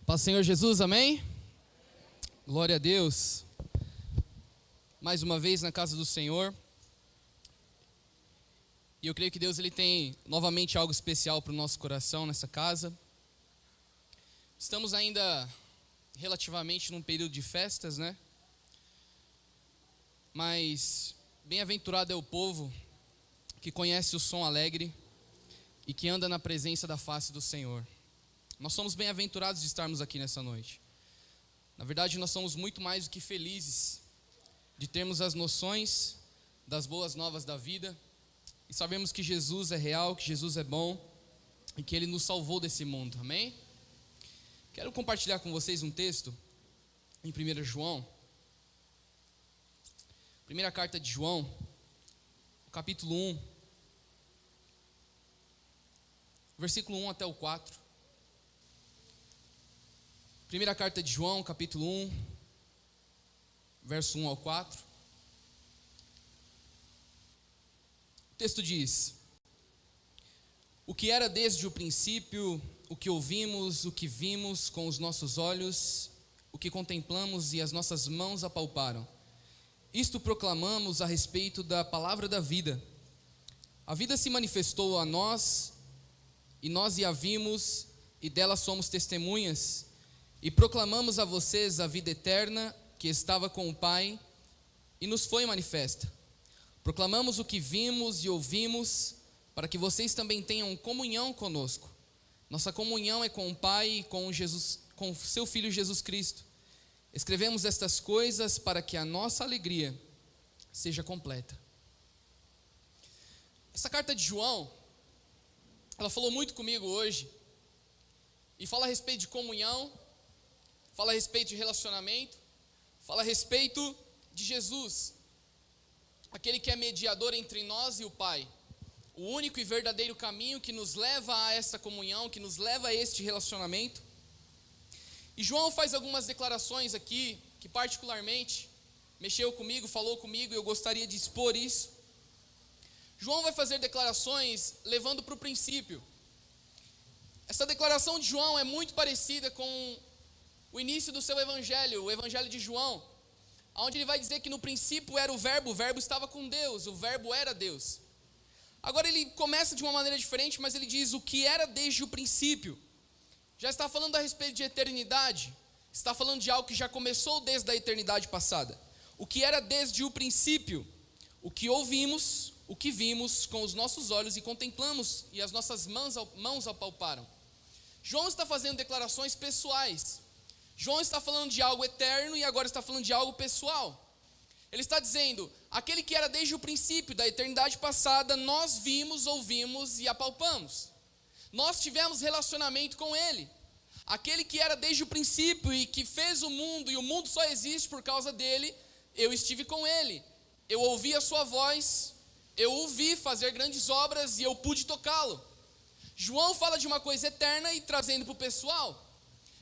Paz do Senhor Jesus, amém? Glória a Deus. Mais uma vez na casa do Senhor. E eu creio que Deus ele tem novamente algo especial para o nosso coração nessa casa. Estamos ainda relativamente num período de festas, né? Mas bem-aventurado é o povo que conhece o som alegre e que anda na presença da face do Senhor. Nós somos bem-aventurados de estarmos aqui nessa noite. Na verdade, nós somos muito mais do que felizes de termos as noções das boas novas da vida e sabemos que Jesus é real, que Jesus é bom e que Ele nos salvou desse mundo, amém? Quero compartilhar com vocês um texto em 1 João, primeira carta de João, capítulo 1, versículo 1 até o 4. Primeira carta de João, capítulo 1, verso 1 ao 4. O texto diz: O que era desde o princípio, o que ouvimos, o que vimos com os nossos olhos, o que contemplamos e as nossas mãos apalparam, isto proclamamos a respeito da palavra da vida. A vida se manifestou a nós, e nós a vimos, e dela somos testemunhas, e proclamamos a vocês a vida eterna que estava com o Pai e nos foi manifesta. Proclamamos o que vimos e ouvimos, para que vocês também tenham comunhão conosco. Nossa comunhão é com o Pai e com seu Filho Jesus Cristo. Escrevemos estas coisas para que a nossa alegria seja completa. Essa carta de João, ela falou muito comigo hoje, e fala a respeito de comunhão, fala a respeito de relacionamento, fala a respeito de Jesus, aquele que é mediador entre nós e o Pai, o único e verdadeiro caminho que nos leva a esta comunhão, que nos leva a este relacionamento. E João faz algumas declarações aqui, que particularmente mexeu comigo, falou comigo, e eu gostaria de expor isso. João vai fazer declarações levando para o princípio. Essa declaração de João é muito parecida com o início do seu evangelho, o evangelho de João, onde ele vai dizer que no princípio era o verbo estava com Deus, o verbo era Deus. Agora ele começa de uma maneira diferente, mas ele diz o que era desde o princípio. Já está falando a respeito de eternidade, está falando de algo que já começou desde a eternidade passada. O que era desde o princípio, o que ouvimos, o que vimos com os nossos olhos e contemplamos e as nossas mãos apalparam. João está fazendo declarações pessoais. João está falando de algo eterno e agora está falando de algo pessoal. Ele está dizendo, aquele que era desde o princípio da eternidade passada, nós vimos, ouvimos e apalpamos. Nós tivemos relacionamento com Ele. Aquele que era desde o princípio e que fez o mundo, e o mundo só existe por causa dele, eu estive com Ele. Eu ouvi a sua voz, eu o vi fazer grandes obras e eu pude tocá-lo. João fala de uma coisa eterna e trazendo para o pessoal.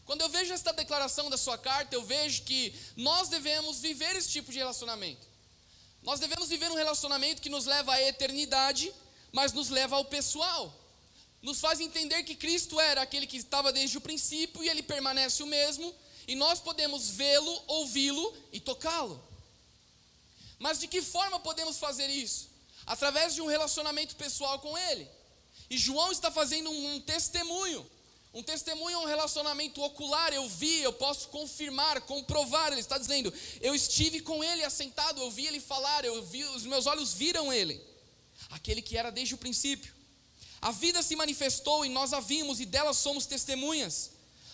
Quando eu vejo esta declaração da sua carta, eu vejo que nós devemos viver esse tipo de relacionamento. Nós devemos viver um relacionamento que nos leva à eternidade, mas nos leva ao pessoal. Nos faz entender que Cristo era aquele que estava desde o princípio e Ele permanece o mesmo, e nós podemos vê-lo, ouvi-lo e tocá-lo. Mas de que forma podemos fazer isso? Através de um relacionamento pessoal com Ele. E João está fazendo um testemunho. Um testemunho é um relacionamento ocular, eu vi, eu posso confirmar, comprovar. Ele está dizendo, eu estive com Ele assentado, eu vi Ele falar, eu vi, os meus olhos viram Ele. Aquele que era desde o princípio. A vida se manifestou e nós a vimos e dela somos testemunhas.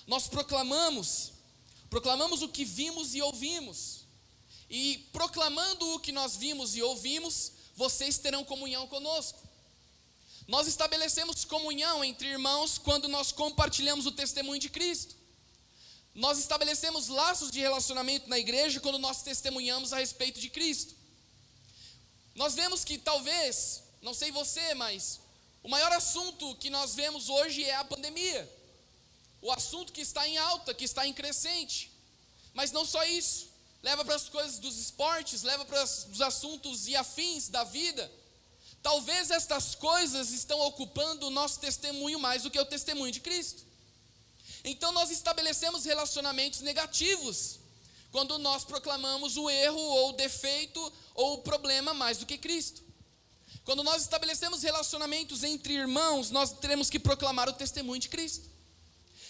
Nós proclamamos o que vimos e ouvimos. E proclamando o que nós vimos e ouvimos, vocês terão comunhão conosco. Nós estabelecemos comunhão entre irmãos quando nós compartilhamos o testemunho de Cristo. Nós estabelecemos laços de relacionamento na igreja quando nós testemunhamos a respeito de Cristo. Nós vemos que talvez, não sei você, mas o maior assunto que nós vemos hoje é a pandemia. O assunto que está em alta, que está em crescente. Mas não só isso, leva para as coisas dos esportes, leva para os assuntos e afins da vida. Talvez estas coisas estão ocupando o nosso testemunho mais do que o testemunho de Cristo. Então nós estabelecemos relacionamentos negativos quando nós proclamamos o erro ou o defeito ou o problema mais do que Cristo. Quando nós estabelecemos relacionamentos entre irmãos, nós teremos que proclamar o testemunho de Cristo.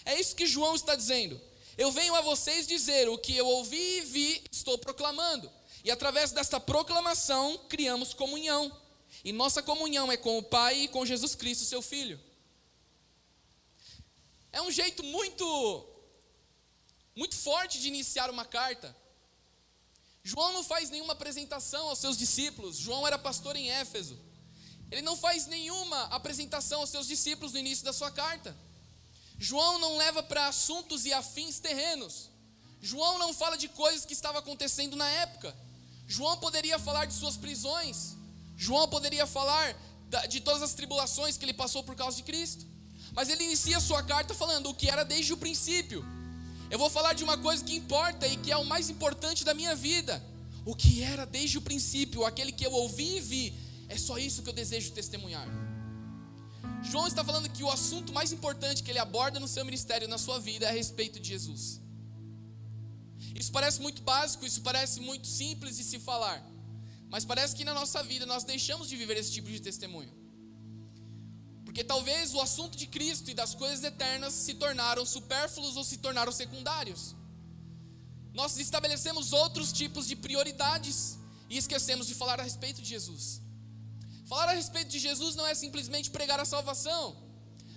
É isso que João está dizendo. Eu venho a vocês dizer o que eu ouvi e vi, estou proclamando. E através desta proclamação, criamos comunhão. E nossa comunhão é com o Pai e com Jesus Cristo, seu Filho. É um jeito muito forte de iniciar uma carta. João não faz nenhuma apresentação aos seus discípulos. João era pastor em Éfeso. Ele não faz nenhuma apresentação aos seus discípulos no início da sua carta. João não leva para assuntos e afins terrenos. João não fala de coisas que estavam acontecendo na época. João poderia falar de suas prisões. João poderia falar de todas as tribulações que ele passou por causa de Cristo. Mas ele inicia a sua carta falando o que era desde o princípio. Eu vou falar de uma coisa que importa e que é o mais importante da minha vida. O que era desde o princípio, aquele que eu ouvi e vi. É só isso que eu desejo testemunhar. João está falando que o assunto mais importante que ele aborda no seu ministério, na sua vida, é a respeito de Jesus. Isso parece muito básico, isso parece muito simples de se falar. Mas parece que na nossa vida nós deixamos de viver esse tipo de testemunho. Porque talvez o assunto de Cristo e das coisas eternas se tornaram supérfluos ou se tornaram secundários. Nós estabelecemos outros tipos de prioridades e esquecemos de falar a respeito de Jesus. Falar a respeito de Jesus não é simplesmente pregar a salvação,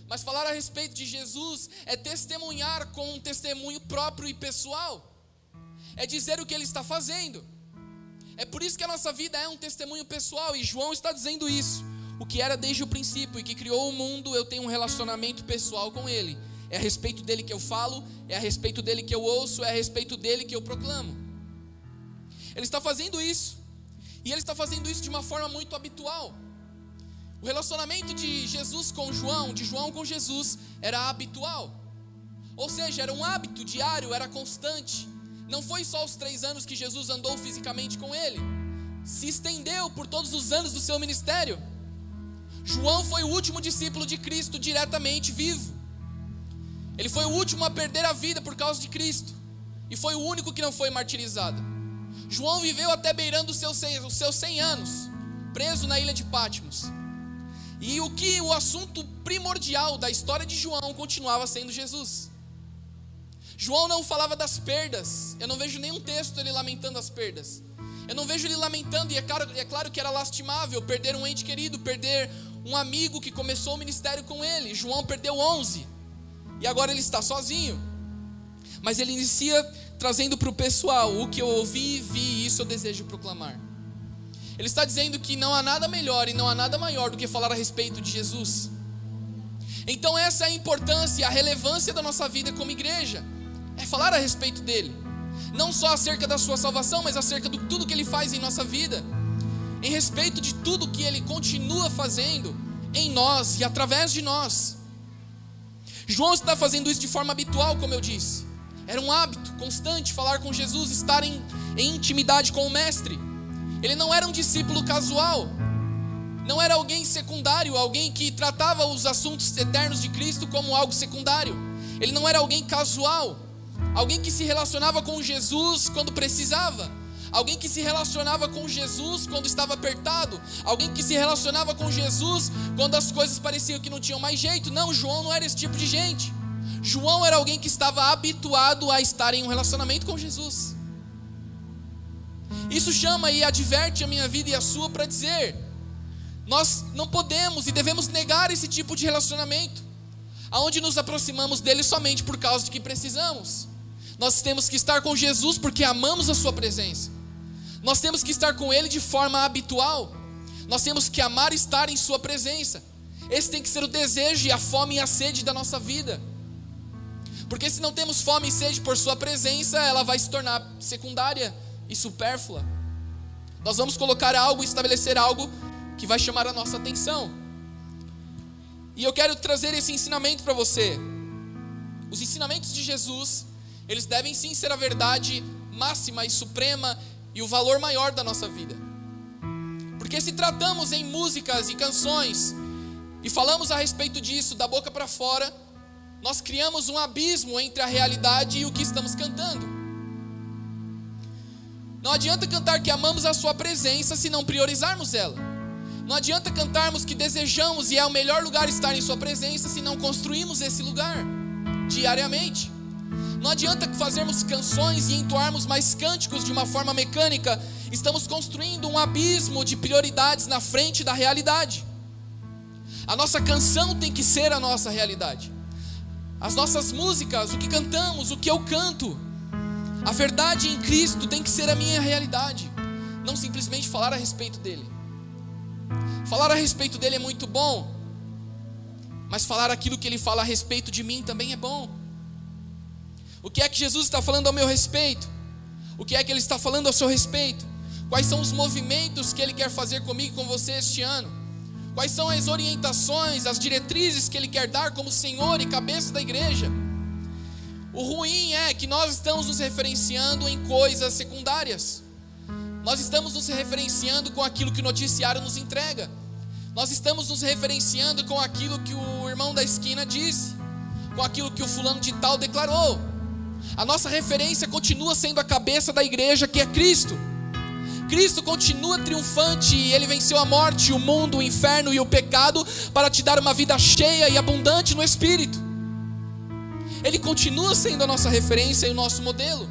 mas falar a respeito de Jesus é testemunhar com um testemunho próprio e pessoal. É dizer o que Ele está fazendo. É por isso que a nossa vida é um testemunho pessoal, e João está dizendo isso. O que era desde o princípio e que criou o mundo, eu tenho um relacionamento pessoal com Ele. É a respeito dele que eu falo, é a respeito dele que eu ouço, é a respeito dele que eu proclamo. Ele está fazendo isso. E ele está fazendo isso de uma forma muito habitual. O relacionamento de Jesus com João, de João com Jesus, era habitual. Ou seja, era um hábito diário, era constante. Não foi só os 3 anos que Jesus andou fisicamente com ele. Se estendeu por todos os anos do seu ministério. João foi o último discípulo de Cristo diretamente vivo. Ele foi o último a perder a vida por causa de Cristo. E foi o único que não foi martirizado. João viveu até beirando os seus 100 anos, preso na ilha de Patmos. E o assunto primordial da história de João continuava sendo Jesus. João não falava das perdas. Eu não vejo nenhum texto ele lamentando as perdas. Eu não vejo ele lamentando, e é claro que era lastimável perder um ente querido, perder um amigo que começou o ministério com ele. João perdeu 11 e agora ele está sozinho. Mas ele inicia trazendo para o pessoal o que eu ouvi e vi, isso eu desejo proclamar. Ele está dizendo que não há nada melhor e não há nada maior do que falar a respeito de Jesus. Então essa é a importância, a relevância da nossa vida como igreja. É falar a respeito dele. Não só acerca da sua salvação, mas acerca de tudo que ele faz em nossa vida. Em respeito de tudo que ele continua fazendo em nós e através de nós. João está fazendo isso de forma habitual, como eu disse. Era um hábito constante falar com Jesus, estar em intimidade com o Mestre. Ele não era um discípulo casual. Não era alguém secundário, alguém que tratava os assuntos eternos de Cristo como algo secundário. Ele não era alguém casual. Alguém que se relacionava com Jesus quando precisava. Alguém que se relacionava com Jesus quando estava apertado. Alguém que se relacionava com Jesus quando as coisas pareciam que não tinham mais jeito. Não, João não era esse tipo de gente. João era alguém que estava habituado a estar em um relacionamento com Jesus. Isso chama e adverte a minha vida e a sua para dizer: nós não podemos e devemos negar esse tipo de relacionamento, aonde nos aproximamos dele somente por causa de que precisamos. Nós temos que estar com Jesus porque amamos a sua presença. Nós temos que estar com ele de forma habitual. Nós temos que amar estar em sua presença. Esse tem que ser o desejo e a fome e a sede da nossa vida. Porque se não temos fome e sede por sua presença, ela vai se tornar secundária e supérflua. Nós vamos colocar algo, estabelecer algo que vai chamar a nossa atenção. E eu quero trazer esse ensinamento para você. Os ensinamentos de Jesus, eles devem sim ser a verdade máxima e suprema e o valor maior da nossa vida. Porque se tratamos em músicas e canções e falamos a respeito disso da boca para fora, nós criamos um abismo entre a realidade e o que estamos cantando. Não adianta cantar que amamos a sua presença se não priorizarmos ela. Não adianta cantarmos que desejamos e é o melhor lugar estar em sua presença se não construímos esse lugar diariamente. Não adianta fazermos canções e entoarmos mais cânticos de uma forma mecânica. Estamos construindo um abismo de prioridades na frente da realidade. A nossa canção tem que ser a nossa realidade. As nossas músicas, o que cantamos, o que eu canto, a verdade em Cristo tem que ser a minha realidade. Não simplesmente falar a respeito dele. Falar a respeito dele é muito bom, mas falar aquilo que ele fala a respeito de mim também é bom. O que é que Jesus está falando ao meu respeito? O que é que ele está falando ao seu respeito? Quais são os movimentos que ele quer fazer comigo e com você este ano? Quais são as orientações, as diretrizes que ele quer dar como Senhor e cabeça da igreja? O ruim é que nós estamos nos referenciando em coisas secundárias. Nós estamos nos referenciando com aquilo que o noticiário nos entrega. Nós estamos nos referenciando com aquilo que o irmão da esquina disse, com aquilo que o fulano de tal declarou. A nossa referência continua sendo a cabeça da igreja, que é Cristo. Cristo continua triunfante e ele venceu a morte, o mundo, o inferno e o pecado para te dar uma vida cheia e abundante no Espírito. Ele continua sendo a nossa referência e o nosso modelo.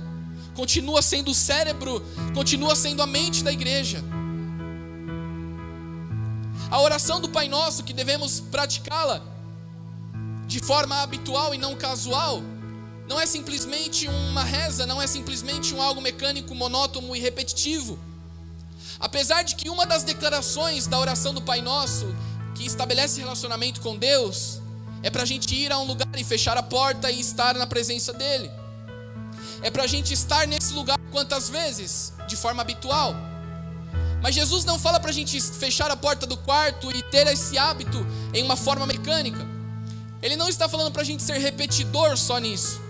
Continua sendo o cérebro, continua sendo a mente da igreja. A oração do Pai Nosso, que devemos praticá-la de forma habitual e não casual, não é simplesmente uma reza, não é simplesmente algo mecânico, monótono e repetitivo. Apesar de que uma das declarações da oração do Pai Nosso, que estabelece relacionamento com Deus, é para a gente ir a um lugar e fechar a porta e estar na presença dEle. É para a gente estar nesse lugar quantas vezes? De forma habitual. Mas Jesus não fala para a gente fechar a porta do quarto e ter esse hábito em uma forma mecânica. Ele não está falando para a gente ser repetidor só nisso.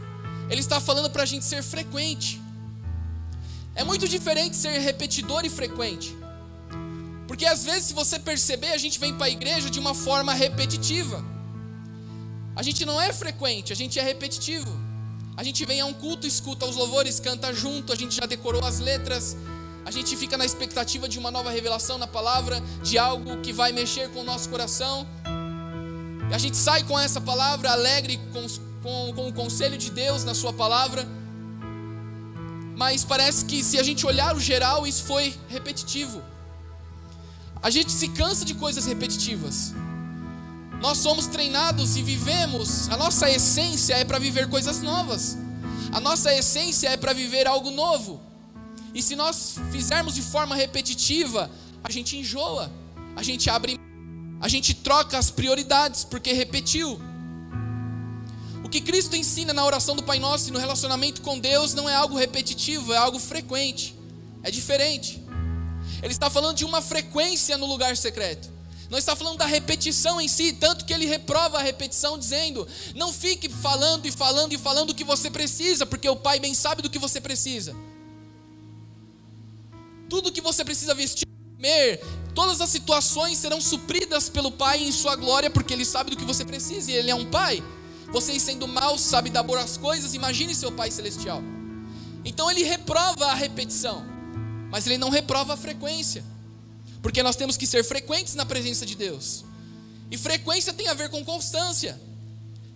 Ele está falando para a gente ser frequente. É muito diferente ser repetidor e frequente. Porque às vezes, se você perceber, a gente vem para a igreja de uma forma repetitiva. A gente não é frequente, a gente é repetitivo. A gente vem a um culto, escuta os louvores, canta junto, a gente já decorou as letras. A gente fica na expectativa de uma nova revelação na palavra, de algo que vai mexer com o nosso coração. E a gente sai com essa palavra alegre, com o conselho de Deus na sua palavra. Mas parece que se a gente olhar o geral, isso foi repetitivo. A gente se cansa de coisas repetitivas. Nós somos treinados e vivemos, a nossa essência é para viver coisas novas. A nossa essência é para viver algo novo. E se nós fizermos de forma repetitiva, a gente enjoa, a gente troca as prioridades porque repetiu. O que Cristo ensina na oração do Pai Nosso e no relacionamento com Deus não é algo repetitivo, é algo frequente, é diferente. Ele está falando de uma frequência no lugar secreto. Não está falando da repetição em si, tanto que ele reprova a repetição dizendo: não fique falando e falando e falando o que você precisa, porque o Pai bem sabe do que você precisa. Tudo que você precisa vestir, comer, todas as situações serão supridas pelo Pai em sua glória, porque Ele sabe do que você precisa e Ele é um Pai. Vocês sendo maus, sabe dar boas coisas, imagine seu Pai Celestial. Então Ele reprova a repetição, mas Ele não reprova a frequência. Porque nós temos que ser frequentes na presença de Deus. E frequência tem a ver com constância.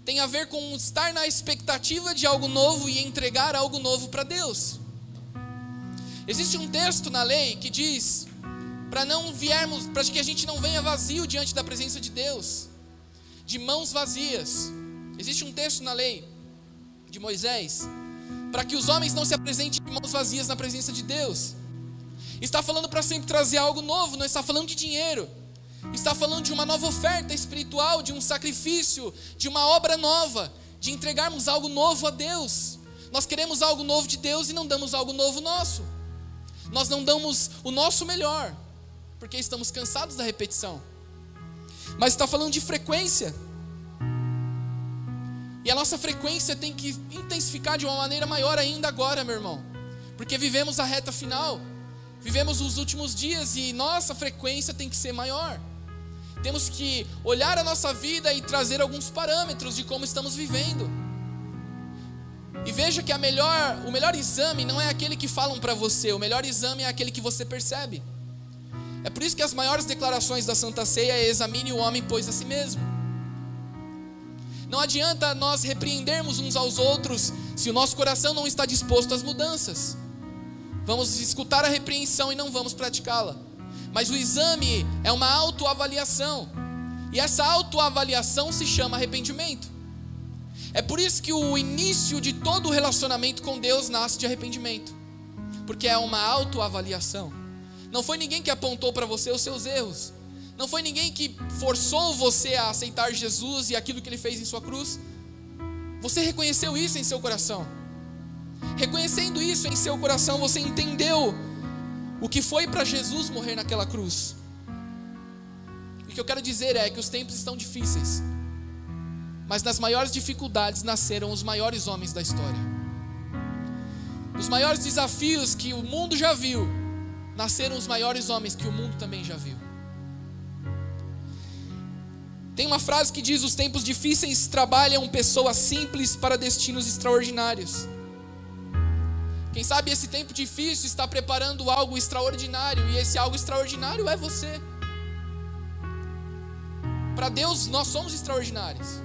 Tem a ver com estar na expectativa de algo novo e entregar algo novo para Deus. Existe um texto na lei que diz para que a gente não venha vazio diante da presença de Deus, de mãos vazias. Existe um texto na lei de Moisés para que os homens não se apresentem de mãos vazias na presença de Deus. Está falando para sempre trazer algo novo, não está falando de dinheiro. Está falando de uma nova oferta espiritual, de um sacrifício, de uma obra nova, de entregarmos algo novo a Deus. Nós queremos algo novo de Deus e não damos algo novo nosso. Nós não damos o nosso melhor, porque estamos cansados da repetição. Mas está falando de frequência. E a nossa frequência tem que intensificar de uma maneira maior ainda agora, meu irmão. Porque vivemos a reta final. Vivemos os últimos dias e nossa frequência tem que ser maior. temos que olhar a nossa vida e trazer alguns parâmetros de como estamos vivendo. E veja que o melhor exame não é aquele que falam para você, o melhor exame é aquele que você percebe. É por isso que as maiores declarações da Santa Ceia é: examine o homem, pois a si mesmo. Não adianta nós repreendermos uns aos outros se o nosso coração não está disposto às mudanças. Vamos escutar a repreensão e não vamos praticá-la. Mas o exame é uma autoavaliação, e essa autoavaliação se chama arrependimento. É por isso que o início de todo o relacionamento com Deus nasce de arrependimento, porque é uma autoavaliação. Não foi ninguém que apontou para você os seus erros, não foi ninguém que forçou você a aceitar Jesus e aquilo que Ele fez em sua cruz. Você reconheceu isso em seu coração. Reconhecendo isso em seu coração, você entendeu o que foi para Jesus morrer naquela cruz. O que eu quero dizer é que os tempos estão difíceis, mas nas maiores dificuldades nasceram os maiores homens da história. Nos maiores desafios que o mundo já viu, nasceram os maiores homens que o mundo também já viu. Tem uma frase que diz: os tempos difíceis trabalham pessoas simples para destinos extraordinários. Quem sabe esse tempo difícil está preparando algo extraordinário, e esse algo extraordinário é você. Para Deus nós somos extraordinários.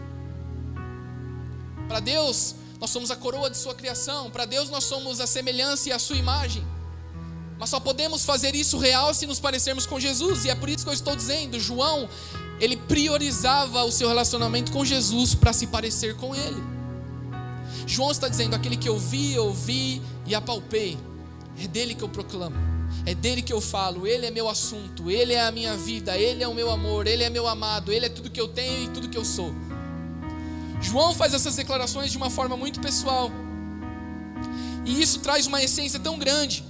Para Deus nós somos a coroa de sua criação. Para Deus nós somos a semelhança e a sua imagem. Mas só podemos fazer isso real se nos parecermos com Jesus. E é por isso que eu estou dizendo, João, ele priorizava o seu relacionamento com Jesus para se parecer com Ele. João está dizendo: aquele que eu vi, ouvi e apalpei, é dele que eu proclamo, é dele que eu falo. Ele é meu assunto, Ele é a minha vida, Ele é o meu amor, Ele é meu amado, Ele é tudo que eu tenho e tudo que eu sou. João faz essas declarações de uma forma muito pessoal, e isso traz uma essência tão grande.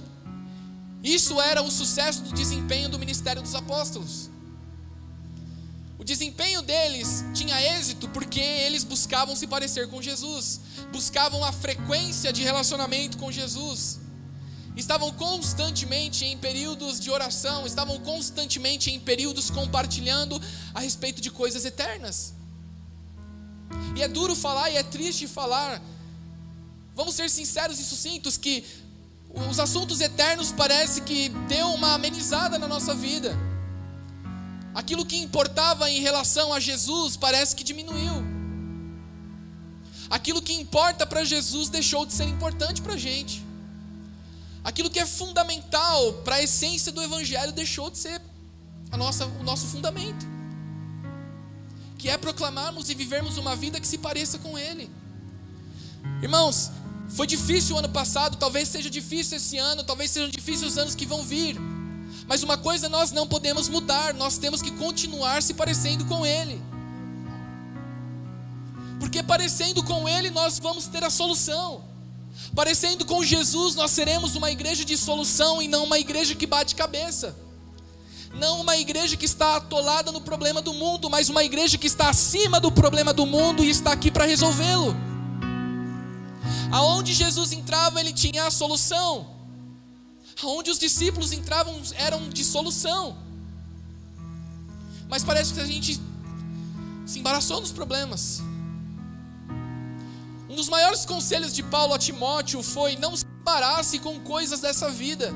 Isso era o sucesso do desempenho do ministério dos apóstolos. O desempenho deles tinha êxito porque eles buscavam se parecer com Jesus, buscavam a frequência de relacionamento com Jesus, estavam constantemente em períodos de oração, estavam constantemente em períodos compartilhando a respeito de coisas eternas. E é duro falar e é triste falar, vamos ser sinceros e sucintos, que os assuntos eternos parece que deu uma amenizada na nossa vida. Aquilo que importava em relação a Jesus parece que diminuiu. Aquilo que importa para Jesus deixou de ser importante para a gente. Aquilo que é fundamental para a essência do Evangelho deixou de ser o nosso fundamento, que é proclamarmos e vivermos uma vida que se pareça com Ele. Irmãos, foi difícil o ano passado, talvez seja difícil esse ano, talvez sejam difíceis os anos que vão vir. Mas uma coisa nós não podemos mudar, nós temos que continuar se parecendo com Ele. Porque parecendo com Ele nós vamos ter a solução. Parecendo com Jesus nós seremos uma igreja de solução e não uma igreja que bate cabeça. Não uma igreja que está atolada no problema do mundo, mas uma igreja que está acima do problema do mundo e está aqui para resolvê-lo. Aonde Jesus entrava, Ele tinha a solução. Aonde os discípulos entravam eram de solução. Mas parece que a gente se embaraçou nos problemas. Um dos maiores conselhos de Paulo a Timóteo foi: não se embarace com coisas dessa vida.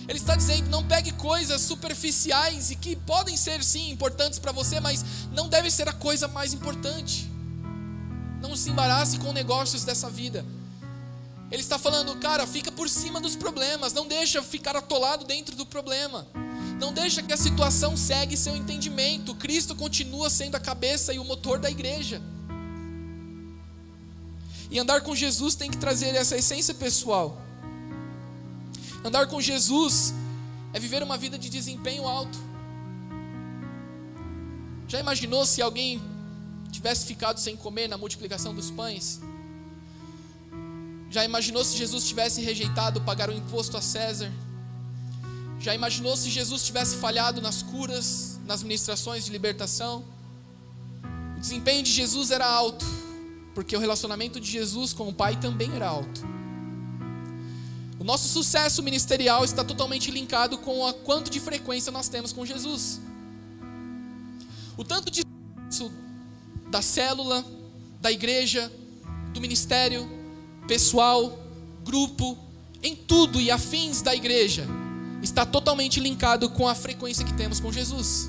Ele está dizendo: não pegue coisas superficiais e que podem ser sim importantes para você, mas não deve ser a coisa mais importante. Não se embarace com negócios dessa vida. Ele está falando: cara, fica por cima dos problemas, não deixa ficar atolado dentro do problema, não deixa que a situação segue seu entendimento. Cristo continua sendo a cabeça e o motor da igreja. E andar com Jesus tem que trazer essa essência pessoal. Andar com Jesus é viver uma vida de desempenho alto. Já imaginou se alguém tivesse ficado sem comer na multiplicação dos pães? Já imaginou se Jesus tivesse rejeitado pagar o imposto a César? Já imaginou se Jesus tivesse falhado nas curas, nas ministrações de libertação? O desempenho de Jesus era alto, porque o relacionamento de Jesus com o Pai também era alto. O nosso sucesso ministerial está totalmente linkado com a quanto de frequência nós temos com Jesus. O tanto de sucesso da célula, da igreja, do ministério, pessoal, grupo, em tudo e afins da igreja, está totalmente linkado com a frequência que temos com Jesus.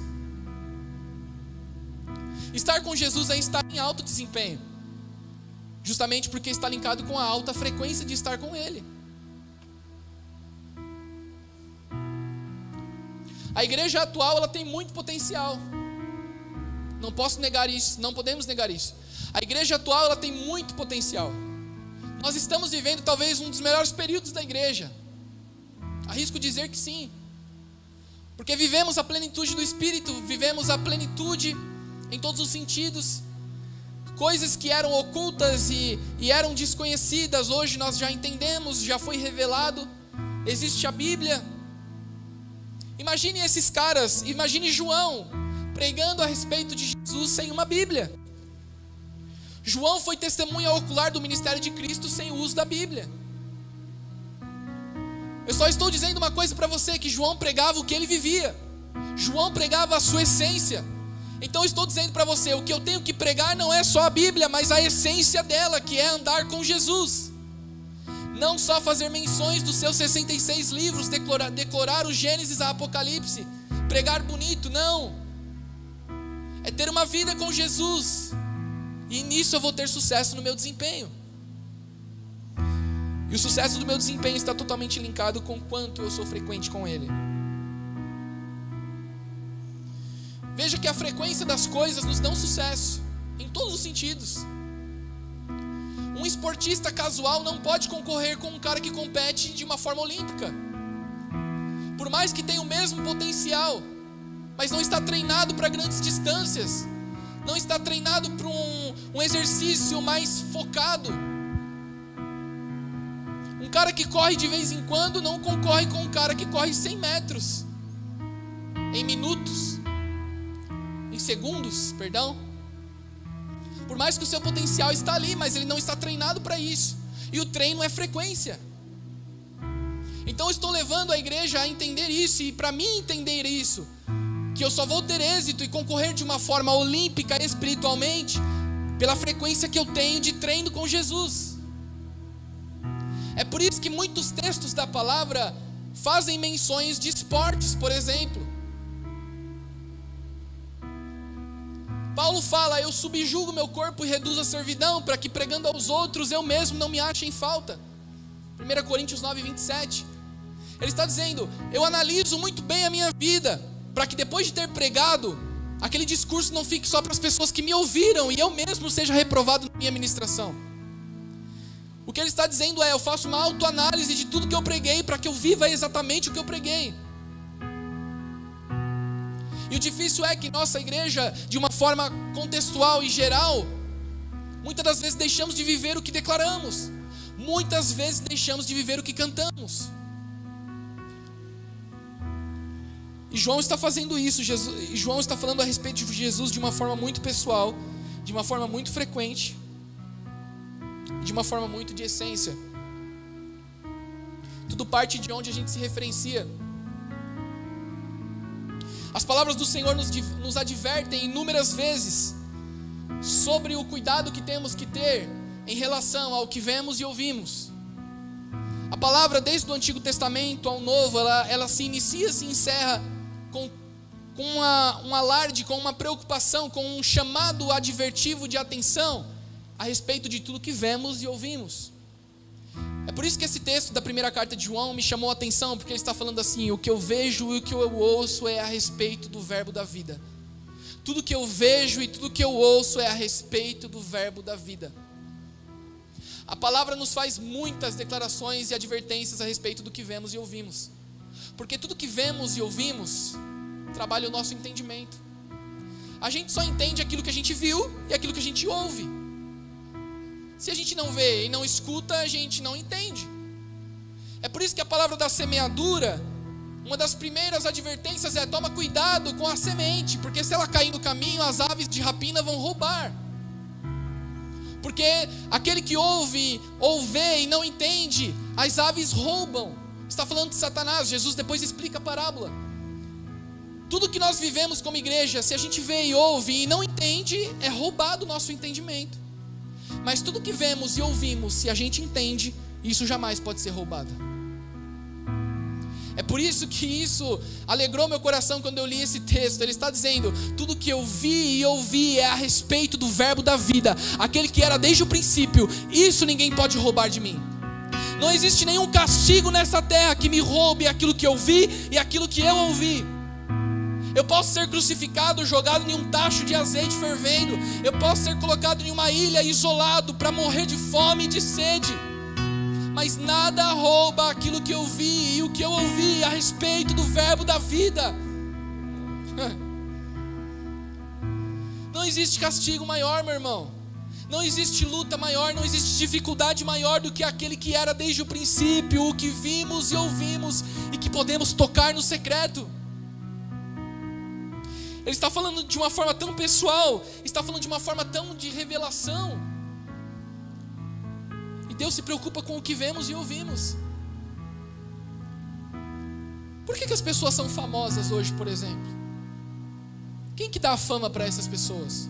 Estar com Jesus é estar em alto desempenho, justamente porque está linkado com a alta frequência de estar com Ele. A igreja atual, ela tem muito potencial. Não posso negar isso, não podemos negar isso. A igreja atual, ela tem muito potencial. Nós estamos vivendo talvez um dos melhores períodos da igreja. Arrisco dizer que sim. Porque vivemos a plenitude do Espírito, vivemos a plenitude em todos os sentidos. Coisas que eram ocultas e eram desconhecidas, hoje nós já entendemos, já foi revelado. Existe a Bíblia. Imagine esses caras, imagine João pregando a respeito de Jesus sem uma Bíblia. João foi testemunha ocular do ministério de Cristo sem o uso da Bíblia. Eu só estou dizendo uma coisa para você, que João pregava o que ele vivia. João pregava a sua essência. Então eu estou dizendo para você, o que eu tenho que pregar não é só a Bíblia, mas a essência dela, que é andar com Jesus. Não só fazer menções dos seus 66 livros, decorar o Gênesis a Apocalipse, pregar bonito, não. É ter uma vida com Jesus. E nisso eu vou ter sucesso no meu desempenho. E o sucesso do meu desempenho está totalmente linkado com o quanto eu sou frequente com Ele. Veja que a frequência das coisas nos dá sucesso, em todos os sentidos. Um esportista casual não pode concorrer com um cara que compete de uma forma olímpica. Por mais que tenha o mesmo potencial, mas não está treinado para grandes distâncias, não está treinado para um exercício mais focado. Um cara que corre de vez em quando não concorre com um cara que corre 100 metros em minutos, em segundos, perdão. Por mais que o seu potencial está ali, mas ele não está treinado para isso. E o treino é frequência. Então eu estou levando a igreja a entender isso. E para mim entender isso, que eu só vou ter êxito e concorrer de uma forma olímpica espiritualmente, pela frequência que eu tenho de treino com Jesus. É por isso que muitos textos da palavra fazem menções de esportes, por exemplo. Paulo fala, eu subjugo meu corpo e reduzo a servidão, para que pregando aos outros eu mesmo não me ache em falta. 1 Coríntios 9, 27. Ele está dizendo, eu analiso muito bem a minha vida, para que depois de ter pregado, aquele discurso não fique só para as pessoas que me ouviram, e eu mesmo seja reprovado na minha ministração. O que ele está dizendo é, eu faço uma autoanálise de tudo que eu preguei, para que eu viva exatamente o que eu preguei. E o difícil é que nossa igreja, de uma forma contextual e geral, muitas das vezes deixamos de viver o que declaramos. Muitas vezes deixamos de viver o que cantamos. E João está fazendo isso. João está falando a respeito de Jesus de uma forma muito pessoal, de uma forma muito frequente, de uma forma muito de essência. Tudo parte de onde a gente se referencia. As palavras do Senhor nos advertem inúmeras vezes sobre o cuidado que temos que ter em relação ao que vemos e ouvimos. A palavra, desde o Antigo Testamento ao Novo, ela se inicia e se encerra com um alarde, com uma preocupação, com um chamado advertivo de atenção a respeito de tudo que vemos e ouvimos. É por isso que esse texto da primeira carta de João me chamou a atenção, porque ele está falando assim, o que eu vejo e o que eu ouço é a respeito do verbo da vida. Tudo que eu vejo e tudo que eu ouço é a respeito do verbo da vida. A palavra nos faz muitas declarações e advertências a respeito do que vemos e ouvimos. Porque tudo que vemos e ouvimos trabalha o nosso entendimento. A gente só entende aquilo que a gente viu e aquilo que a gente ouve. Se a gente não vê e não escuta, a gente não entende. É por isso que a palavra da semeadura, uma das primeiras advertências é: toma cuidado com a semente, porque se ela cair no caminho, as aves de rapina vão roubar. Porque aquele que ouve ou vê e não entende, as aves roubam. Está falando de Satanás. Jesus depois explica a parábola. Tudo que nós vivemos como igreja, se a gente vê e ouve e não entende, é roubado o nosso entendimento. Mas tudo que vemos e ouvimos, se a gente entende, isso jamais pode ser roubado. É por isso que isso alegrou meu coração quando eu li esse texto. Ele está dizendo: tudo que eu vi e ouvi é a respeito do verbo da vida, aquele que era desde o princípio. Isso ninguém pode roubar de mim. Não existe nenhum castigo nessa terra que me roube aquilo que eu vi e aquilo que eu ouvi. Eu posso ser crucificado, jogado em um tacho de azeite fervendo. Eu posso ser colocado em uma ilha, isolado, para morrer de fome e de sede. Mas nada rouba aquilo que eu vi e o que eu ouvi a respeito do verbo da vida. Não existe castigo maior, meu irmão. Não existe luta maior, não existe dificuldade maior do que aquele que era desde o princípio, o que vimos e ouvimos e que podemos tocar no secreto. Ele está falando de uma forma tão pessoal, está falando de uma forma tão de revelação. E Deus se preocupa com o que vemos e ouvimos. Por que as pessoas são famosas hoje, por exemplo? Quem que dá a fama para essas pessoas?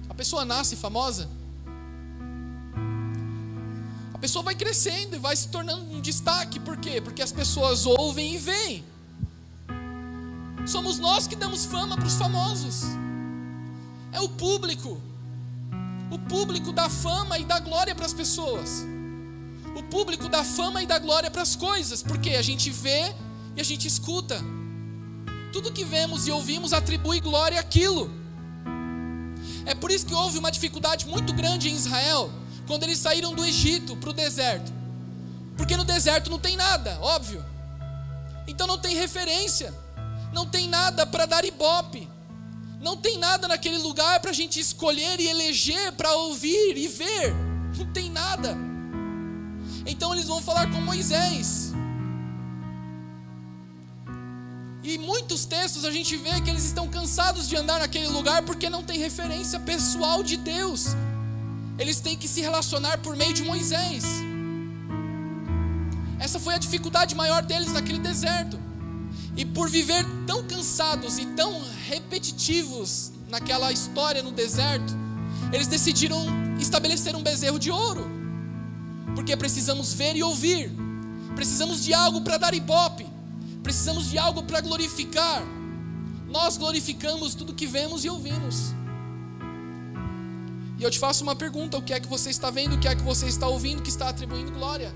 A pessoa nasce famosa? A pessoa vai crescendo e vai se tornando um destaque. Por quê? Porque as pessoas ouvem e veem. Somos nós que damos fama para os famosos. É o público. O público dá fama e dá glória para as pessoas. O público dá fama e dá glória para as coisas. Porque a gente vê e a gente escuta. Tudo que vemos e ouvimos atribui glória àquilo. É por isso que houve uma dificuldade muito grande em Israel quando eles saíram do Egito para o deserto. Porque no deserto não tem nada, óbvio. Então não tem referência. Não tem nada para dar ibope. Não tem nada naquele lugar para a gente escolher e eleger, para ouvir e ver. Não tem nada. Então eles vão falar com Moisés. E muitos textos a gente vê que eles estão cansados de andar naquele lugar porque não tem referência pessoal de Deus. Eles têm que se relacionar por meio de Moisés. Essa foi a dificuldade maior deles naquele deserto. E por viver tão cansados e tão repetitivos naquela história no deserto, eles decidiram estabelecer um bezerro de ouro. Porque precisamos ver e ouvir. Precisamos de algo para dar ibope. Precisamos de algo para glorificar. Nós glorificamos tudo que vemos e ouvimos. E eu te faço uma pergunta: o que é que você está vendo? O que é que você está ouvindo que está atribuindo glória?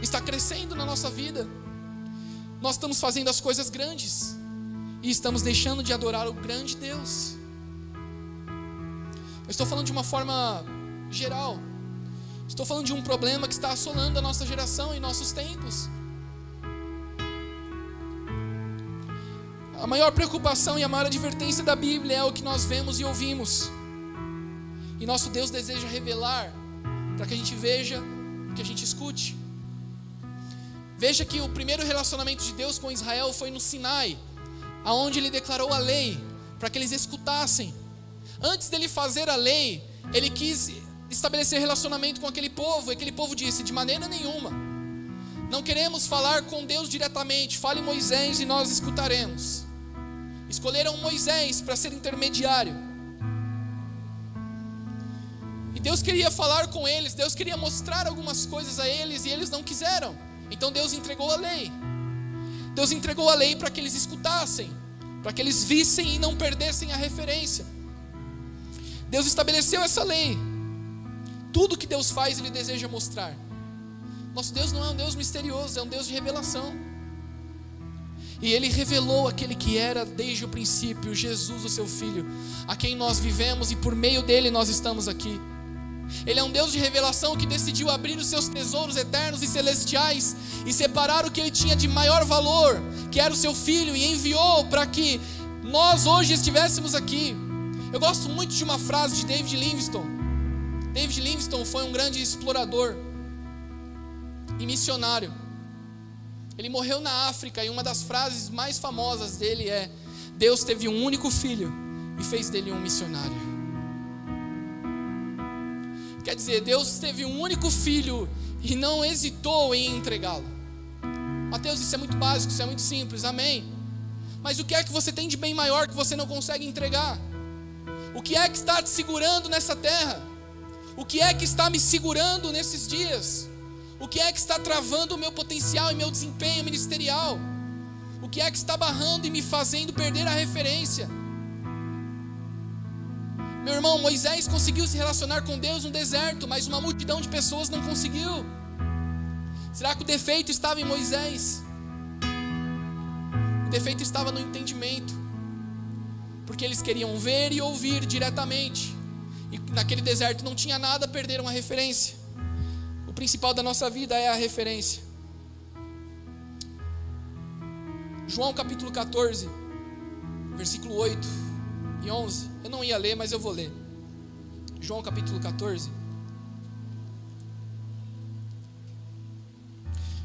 Está crescendo na nossa vida? Nós estamos fazendo as coisas grandes e estamos deixando de adorar o grande Deus. Eu estou falando de uma forma geral. Estou falando de um problema que está assolando a nossa geração e nossos tempos. A maior preocupação e a maior advertência da Bíblia é o que nós vemos e ouvimos. E nosso Deus deseja revelar para que a gente veja, que a gente escute. Veja que o primeiro relacionamento de Deus com Israel foi no Sinai, aonde Ele declarou a lei, para que eles escutassem. Antes dele fazer a lei, Ele quis estabelecer relacionamento com aquele povo, e aquele povo disse: de maneira nenhuma, não queremos falar com Deus diretamente, fale Moisés e nós escutaremos. Escolheram Moisés para ser intermediário. E Deus queria falar com eles, Deus queria mostrar algumas coisas a eles, e eles não quiseram. Então Deus entregou a lei. Deus entregou a lei para que eles escutassem, para que eles vissem e não perdessem a referência. Deus estabeleceu essa lei. Tudo que Deus faz, Ele deseja mostrar. Nosso Deus não é um Deus misterioso, é um Deus de revelação. E Ele revelou aquele que era desde o princípio, Jesus, o seu Filho, a quem nós vivemos e por meio dele nós estamos aqui. Ele é um Deus de revelação que decidiu abrir os seus tesouros eternos e celestiais e separar o que Ele tinha de maior valor, que era o seu Filho, e enviou para que nós hoje estivéssemos aqui. Eu gosto muito de uma frase de David Livingstone. David Livingstone foi um grande explorador e missionário. Ele morreu na África e uma das frases mais famosas dele é: Deus teve um único filho e fez dele um missionário. Quer dizer, Deus teve um único filho e não hesitou em entregá-lo. Mateus, isso é muito básico, isso é muito simples, amém? Mas o que é que você tem de bem maior que você não consegue entregar? O que é que está te segurando nessa terra? O que é que está me segurando nesses dias? O que é que está travando o meu potencial e meu desempenho ministerial? O que é que está barrando e me fazendo perder a referência? Meu irmão, Moisés conseguiu se relacionar com Deus no deserto, mas uma multidão de pessoas não conseguiu. Será que o defeito estava em Moisés? O defeito estava no entendimento, porque eles queriam ver e ouvir diretamente, e naquele deserto não tinha nada, perderam a referência. O principal da nossa vida é a referência. João capítulo 14, versículo 8 e 11. Eu não ia ler, mas eu vou ler. João capítulo 14.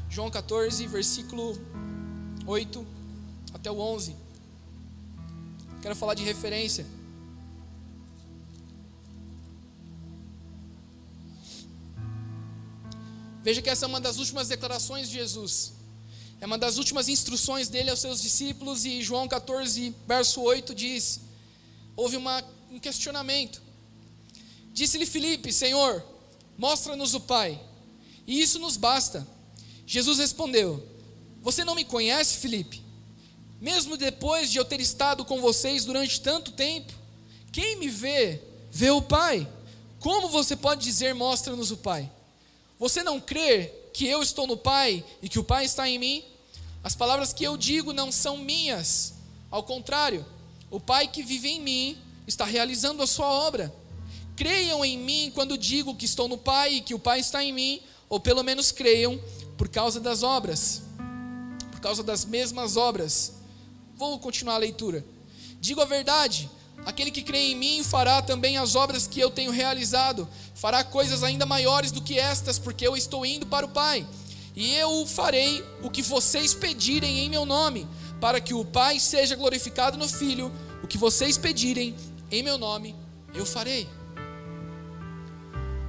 João 14, versículo 8 até o 11. Quero falar de referência. Veja que essa é uma das últimas declarações de Jesus. É uma das últimas instruções dele aos seus discípulos. E João 14, verso 8 diz: houve um questionamento. Disse-lhe Filipe: Senhor, mostra-nos o Pai, e isso nos basta. Jesus respondeu: você não me conhece, Filipe? Mesmo depois de eu ter estado com vocês durante tanto tempo? Quem me vê, vê o Pai. Como você pode dizer, mostra-nos o Pai? Você não crê que eu estou no Pai e que o Pai está em mim? As palavras que eu digo não são minhas. Ao contrário, o Pai que vive em mim está realizando a sua obra. Creiam em mim quando digo que estou no Pai e que o Pai está em mim, ou pelo menos creiam por causa das obras, por causa das mesmas obras. Vou continuar a leitura. Digo a verdade, aquele que crê em mim fará também as obras que eu tenho realizado, fará coisas ainda maiores do que estas, porque eu estou indo para o Pai, e eu farei o que vocês pedirem em meu nome, para que o Pai seja glorificado no Filho. O que vocês pedirem em meu nome, eu farei.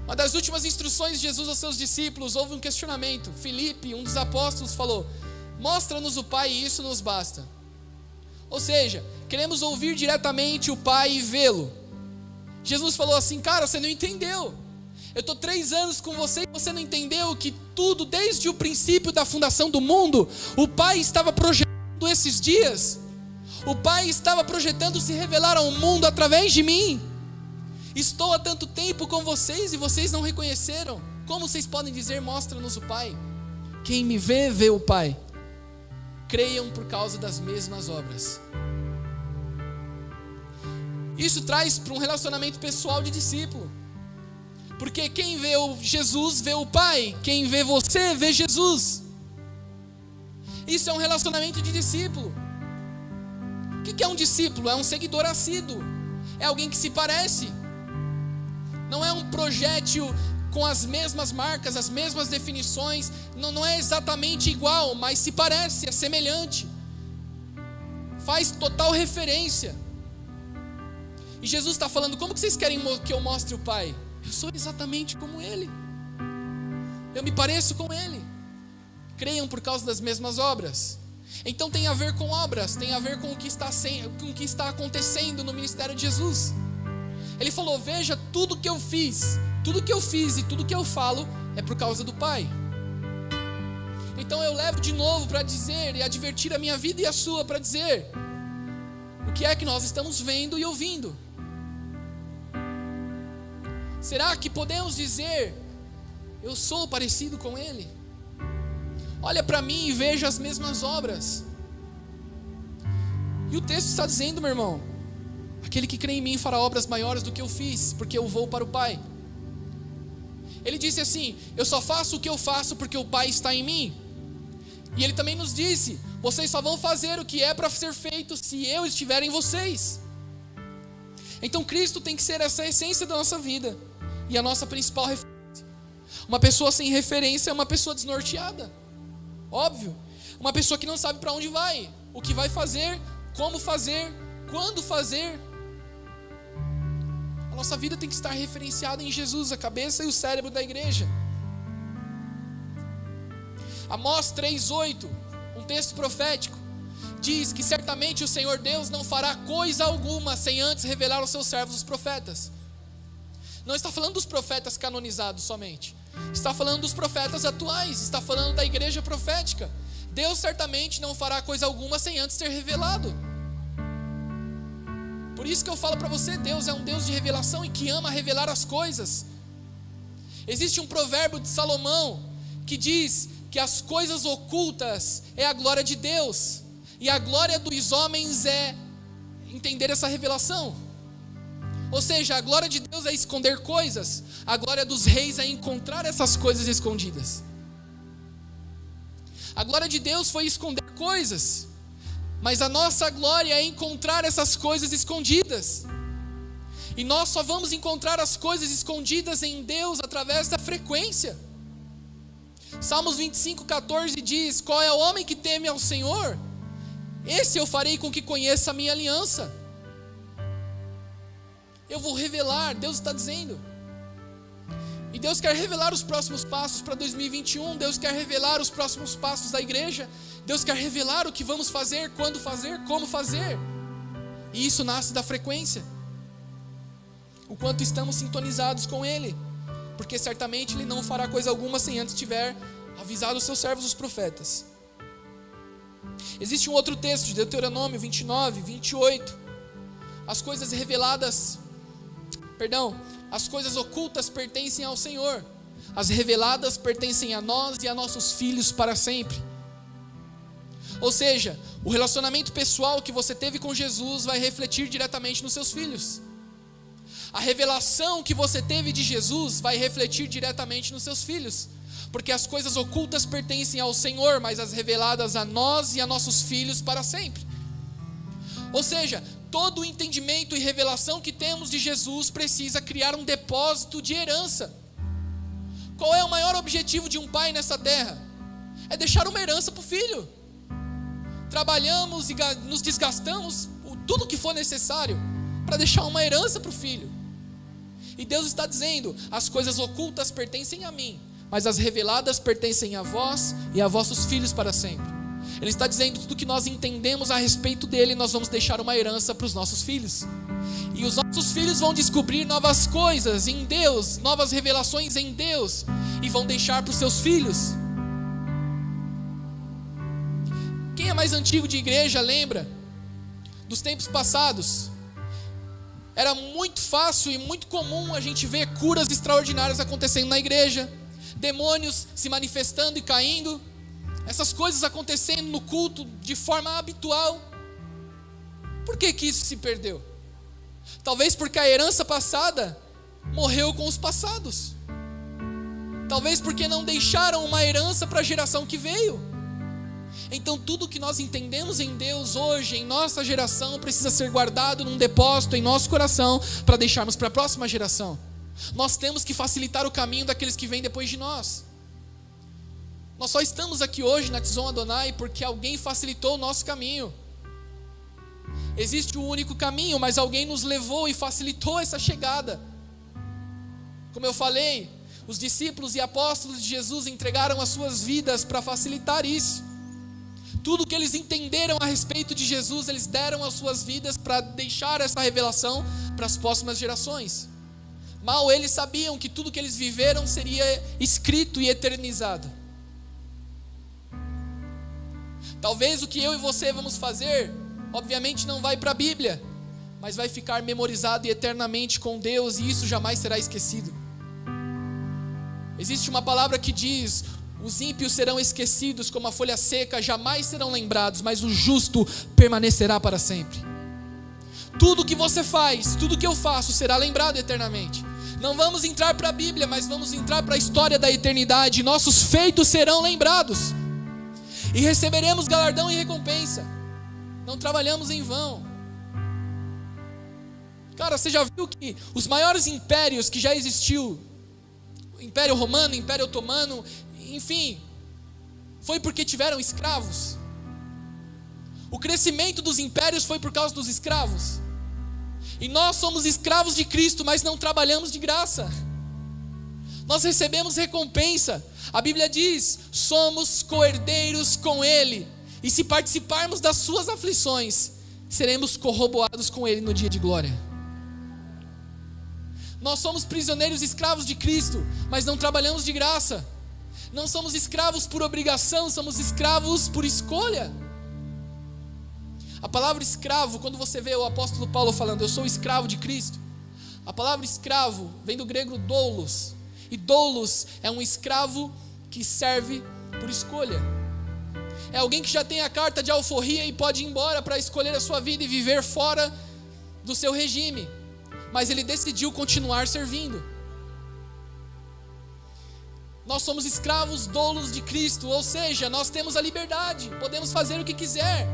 Uma das últimas instruções de Jesus aos seus discípulos, houve um questionamento. Filipe, um dos apóstolos, falou: mostra-nos o Pai e isso nos basta. Ou seja, queremos ouvir diretamente o Pai e vê-lo. Jesus falou assim: cara, você não entendeu. Eu estou 3 anos com você e você não entendeu que tudo, desde o princípio da fundação do mundo, o Pai estava projetando esses dias. O Pai estava projetando se revelar ao mundo através de mim. Estou há tanto tempo com vocês e vocês não reconheceram. Como vocês podem dizer, mostra-nos o Pai? Quem me vê, vê o Pai. Creiam por causa das mesmas obras. Isso traz para um relacionamento pessoal de discípulo. Porque quem vê Jesus, vê o Pai. Quem vê você, vê Jesus. Isso é um relacionamento de discípulo. O que é um discípulo? É um seguidor assíduo. É alguém que se parece. Não é um projétil com as mesmas marcas, as mesmas definições. Não é exatamente igual, mas se parece, é semelhante. Faz total referência. E Jesus está falando: como que vocês querem que eu mostre o Pai? Eu sou exatamente como Ele. Eu me pareço com Ele. Creiam por causa das mesmas obras. Então tem a ver com obras, tem a ver com o que está acontecendo no ministério de Jesus. Ele falou: veja, tudo que eu fiz e tudo que eu falo é por causa do Pai. Então eu levo de novo para dizer e advertir a minha vida e a sua, para dizer o que é que nós estamos vendo e ouvindo. Será que podemos dizer: eu sou parecido com Ele? Olha para mim e veja as mesmas obras. E o texto está dizendo, meu irmão: aquele que crê em mim fará obras maiores do que eu fiz, porque eu vou para o Pai. Ele disse assim: eu só faço o que eu faço porque o Pai está em mim. E ele também nos disse: vocês só vão fazer o que é para ser feito se eu estiver em vocês. Então Cristo tem que ser essa essência da nossa vida e a nossa principal referência. Uma pessoa sem referência é uma pessoa desnorteada. Óbvio. Uma pessoa que não sabe para onde vai, o que vai fazer, como fazer, quando fazer. nossa vida tem que estar referenciada em Jesus, a cabeça e o cérebro da igreja. Amós 3:8, um texto profético, diz que certamente o Senhor Deus não fará coisa alguma sem antes revelar aos seus servos os profetas. Não está falando dos profetas canonizados somente, está falando dos profetas atuais, está falando da igreja profética. Deus certamente não fará coisa alguma sem antes ter revelado. Por isso que eu falo para você, Deus é um Deus de revelação e que ama revelar as coisas. Existe um provérbio de Salomão que diz que as coisas ocultas é a glória de Deus, e a glória dos homens é entender essa revelação. Ou seja, a glória de Deus é esconder coisas, a glória dos reis é encontrar essas coisas escondidas. A glória de Deus foi esconder coisas, mas a nossa glória é encontrar essas coisas escondidas. E nós só vamos encontrar as coisas escondidas em Deus através da frequência. Salmos 25:14 diz: qual é o homem que teme ao Senhor? Esse eu farei com que conheça a minha aliança. Eu vou revelar, Deus está dizendo. E Deus quer revelar os próximos passos para 2021. Deus quer revelar os próximos passos da igreja. Deus quer revelar o que vamos fazer, quando fazer, como fazer. E isso nasce da frequência. O quanto estamos sintonizados com Ele. Porque certamente Ele não fará coisa alguma sem antes tiver avisado os seus servos, os profetas. Existe um outro texto de Deuteronômio 29:28. As coisas ocultas pertencem ao Senhor. As reveladas pertencem a nós e a nossos filhos para sempre. Ou seja, o relacionamento pessoal que você teve com Jesus vai refletir diretamente nos seus filhos. A revelação que você teve de Jesus vai refletir diretamente nos seus filhos. Porque as coisas ocultas pertencem ao Senhor, mas as reveladas a nós e a nossos filhos para sempre. Ou seja, todo o entendimento e revelação que temos de Jesus precisa criar um depósito de herança. Qual é o maior objetivo de um pai nessa terra? É deixar uma herança para o filho. Trabalhamos e nos desgastamos tudo que for necessário para deixar uma herança para o filho. E Deus está dizendo: as coisas ocultas pertencem a mim, mas as reveladas pertencem a vós e a vossos filhos para sempre. Ele está dizendo: tudo que nós entendemos a respeito dele, nós vamos deixar uma herança para os nossos filhos. E os nossos filhos vão descobrir novas coisas em Deus, novas revelações em Deus, e vão deixar para os seus filhos. Quem é mais antigo de igreja lembra dos tempos passados? Era muito fácil e muito comum a gente ver curas extraordinárias acontecendo na igreja, demônios se manifestando e caindo, essas coisas acontecendo no culto de forma habitual. Por que isso se perdeu? Talvez porque a herança passada morreu com os passados. Talvez porque não deixaram uma herança para a geração que veio. Então tudo que nós entendemos em Deus hoje, em nossa geração, precisa ser guardado num depósito em nosso coração para deixarmos para a próxima geração. Nós temos que facilitar o caminho daqueles que vêm depois de nós. Nós só estamos aqui hoje na Tzon Adonai porque alguém facilitou o nosso caminho. Existe um único caminho, mas alguém nos levou e facilitou essa chegada. Como eu falei, os discípulos e apóstolos de Jesus entregaram as suas vidas para facilitar isso. Tudo que eles entenderam a respeito de Jesus, eles deram as suas vidas para deixar essa revelação para as próximas gerações. Mal eles sabiam que tudo que eles viveram seria escrito e eternizado. Talvez o que eu e você vamos fazer, obviamente não vai para a Bíblia, mas vai ficar memorizado e eternamente com Deus, e isso jamais será esquecido. Existe uma palavra que diz: os ímpios serão esquecidos como a folha seca, jamais serão lembrados, mas o justo permanecerá para sempre. Tudo que você faz, tudo que eu faço será lembrado eternamente. Não vamos entrar para a Bíblia, mas vamos entrar para a história da eternidade. Nossos feitos serão lembrados e receberemos galardão e recompensa. Não trabalhamos em vão. Cara, você já viu que os maiores impérios que já existiu, o Império Romano, o Império Otomano, enfim, foi porque tiveram escravos? O crescimento dos impérios foi por causa dos escravos. E nós somos escravos de Cristo, mas não trabalhamos de graça. Nós recebemos recompensa. A Bíblia diz: somos co-herdeiros com Ele. E se participarmos das suas aflições, seremos corroborados com Ele no dia de glória. Nós somos prisioneiros escravos de Cristo, mas não trabalhamos de graça. Não somos escravos por obrigação, somos escravos por escolha. A palavra escravo, quando você vê o apóstolo Paulo falando, eu sou escravo de Cristo, a palavra escravo vem do grego doulos. E doulos é um escravo que serve por escolha. É alguém que já tem a carta de alforria e pode ir embora para escolher a sua vida e viver fora do seu regime. Mas ele decidiu continuar servindo. Nós somos escravos doulos de Cristo, ou seja, nós temos a liberdade, podemos fazer o que quiser,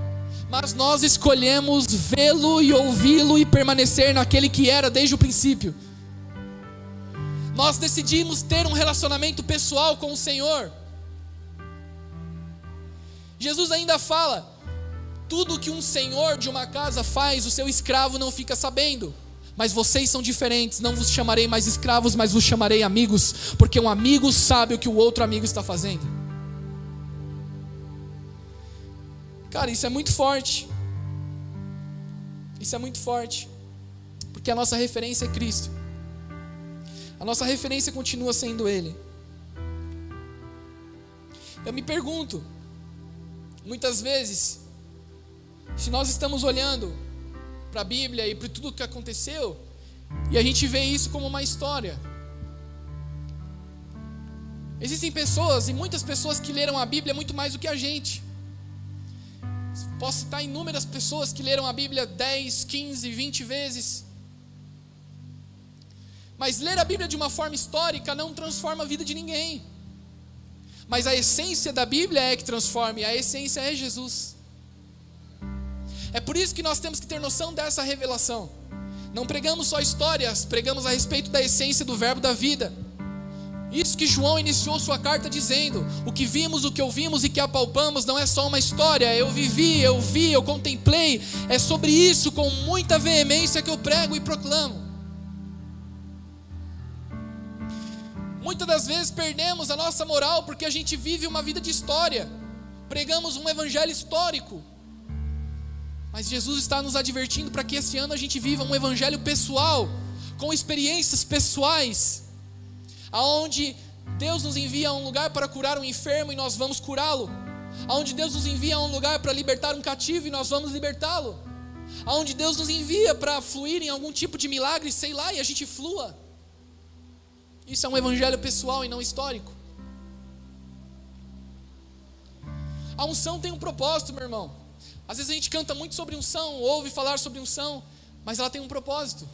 mas nós escolhemos vê-lo e ouvi-lo e permanecer naquele que era desde o princípio. Nós decidimos ter um relacionamento pessoal com o Senhor. Jesus ainda fala: tudo que um senhor de uma casa faz, o seu escravo não fica sabendo. Mas vocês são diferentes, não vos chamarei mais escravos, mas vos chamarei amigos, porque um amigo sabe o que o outro amigo está fazendo. Cara, isso é muito forte. Isso é muito forte, porque a nossa referência é Cristo. A nossa referência continua sendo Ele. Eu me pergunto, muitas vezes, se nós estamos olhando para a Bíblia e para tudo o que aconteceu, e a gente vê isso como uma história. Existem pessoas, e muitas pessoas que leram a Bíblia muito mais do que a gente. Posso citar inúmeras pessoas que leram a Bíblia 10, 15, 20 vezes. Mas ler a Bíblia de uma forma histórica não transforma a vida de ninguém. Mas a essência da Bíblia é que transforma, e a essência é Jesus. É por isso que nós temos que ter noção dessa revelação. Não pregamos só histórias, pregamos a respeito da essência do verbo da vida. Isso que João iniciou sua carta dizendo: o que vimos, o que ouvimos e que apalpamos não é só uma história. Eu vivi, eu vi, eu contemplei. É sobre isso com muita veemência que eu prego e proclamo. Muitas das vezes perdemos a nossa moral porque a gente vive uma vida de história. Pregamos um evangelho histórico. Mas Jesus está nos advertindo para que esse ano a gente viva um evangelho pessoal, com experiências pessoais, aonde Deus nos envia a um lugar para curar um enfermo e nós vamos curá-lo, aonde Deus nos envia a um lugar para libertar um cativo e nós vamos libertá-lo, aonde Deus nos envia para fluir em algum tipo de milagre, sei lá, e a gente flua. Isso é um evangelho pessoal e não histórico. A unção tem um propósito, meu irmão. Às vezes a gente canta muito sobre unção, ouve falar sobre unção, mas ela tem um propósito.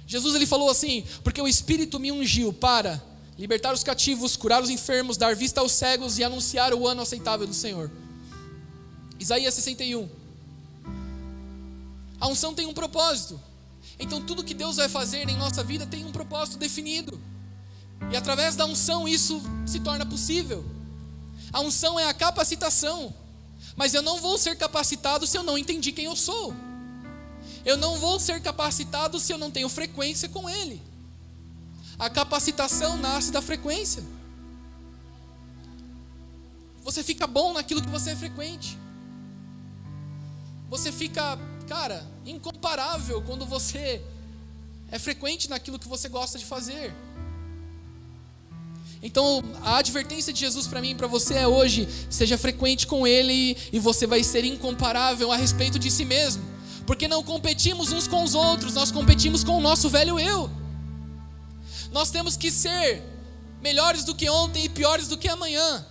Jesus ele falou assim: porque o Espírito me ungiu para libertar os cativos, curar os enfermos, dar vista aos cegos e anunciar o ano aceitável do Senhor. Isaías 61. A unção tem um propósito. Então tudo que Deus vai fazer em nossa vida tem um propósito definido. E através da unção isso se torna possível. A unção é a capacitação. Mas eu não vou ser capacitado se eu não entendi quem eu sou. Eu não vou ser capacitado se eu não tenho frequência com Ele. A capacitação nasce da frequência. Você fica bom naquilo que você é frequente. Você fica, cara, incomparável quando você é frequente naquilo que você gosta de fazer. Então a advertência de Jesus para mim e para você é hoje: seja frequente com Ele e você vai ser incomparável a respeito de si mesmo. Porque não competimos uns com os outros, nós competimos com o nosso velho eu. Nós temos que ser melhores do que ontem e piores do que amanhã.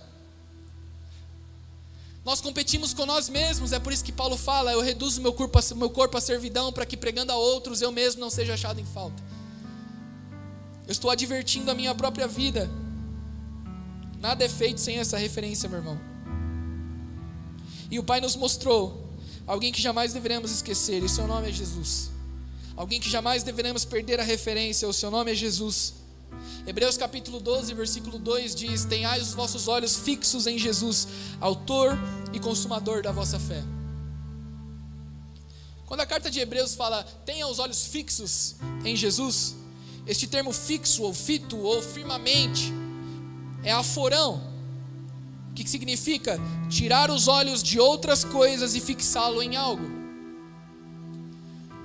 Nós competimos com nós mesmos, é por isso que Paulo fala: eu reduzo meu corpo à servidão, para que pregando a outros eu mesmo não seja achado em falta. Eu estou advertindo a minha própria vida. Nada é feito sem essa referência, meu irmão. E o Pai nos mostrou alguém que jamais deveremos esquecer, e o seu nome é Jesus. Alguém que jamais deveremos perder a referência, o seu nome é Jesus. Hebreus capítulo 12, versículo 2 diz: tenhai os vossos olhos fixos em Jesus, autor e consumador da vossa fé. Quando a carta de Hebreus fala, tenha os olhos fixos em Jesus, este termo fixo, ou fito, ou firmamente, é aforão, que significa tirar os olhos de outras coisas e fixá-lo em algo.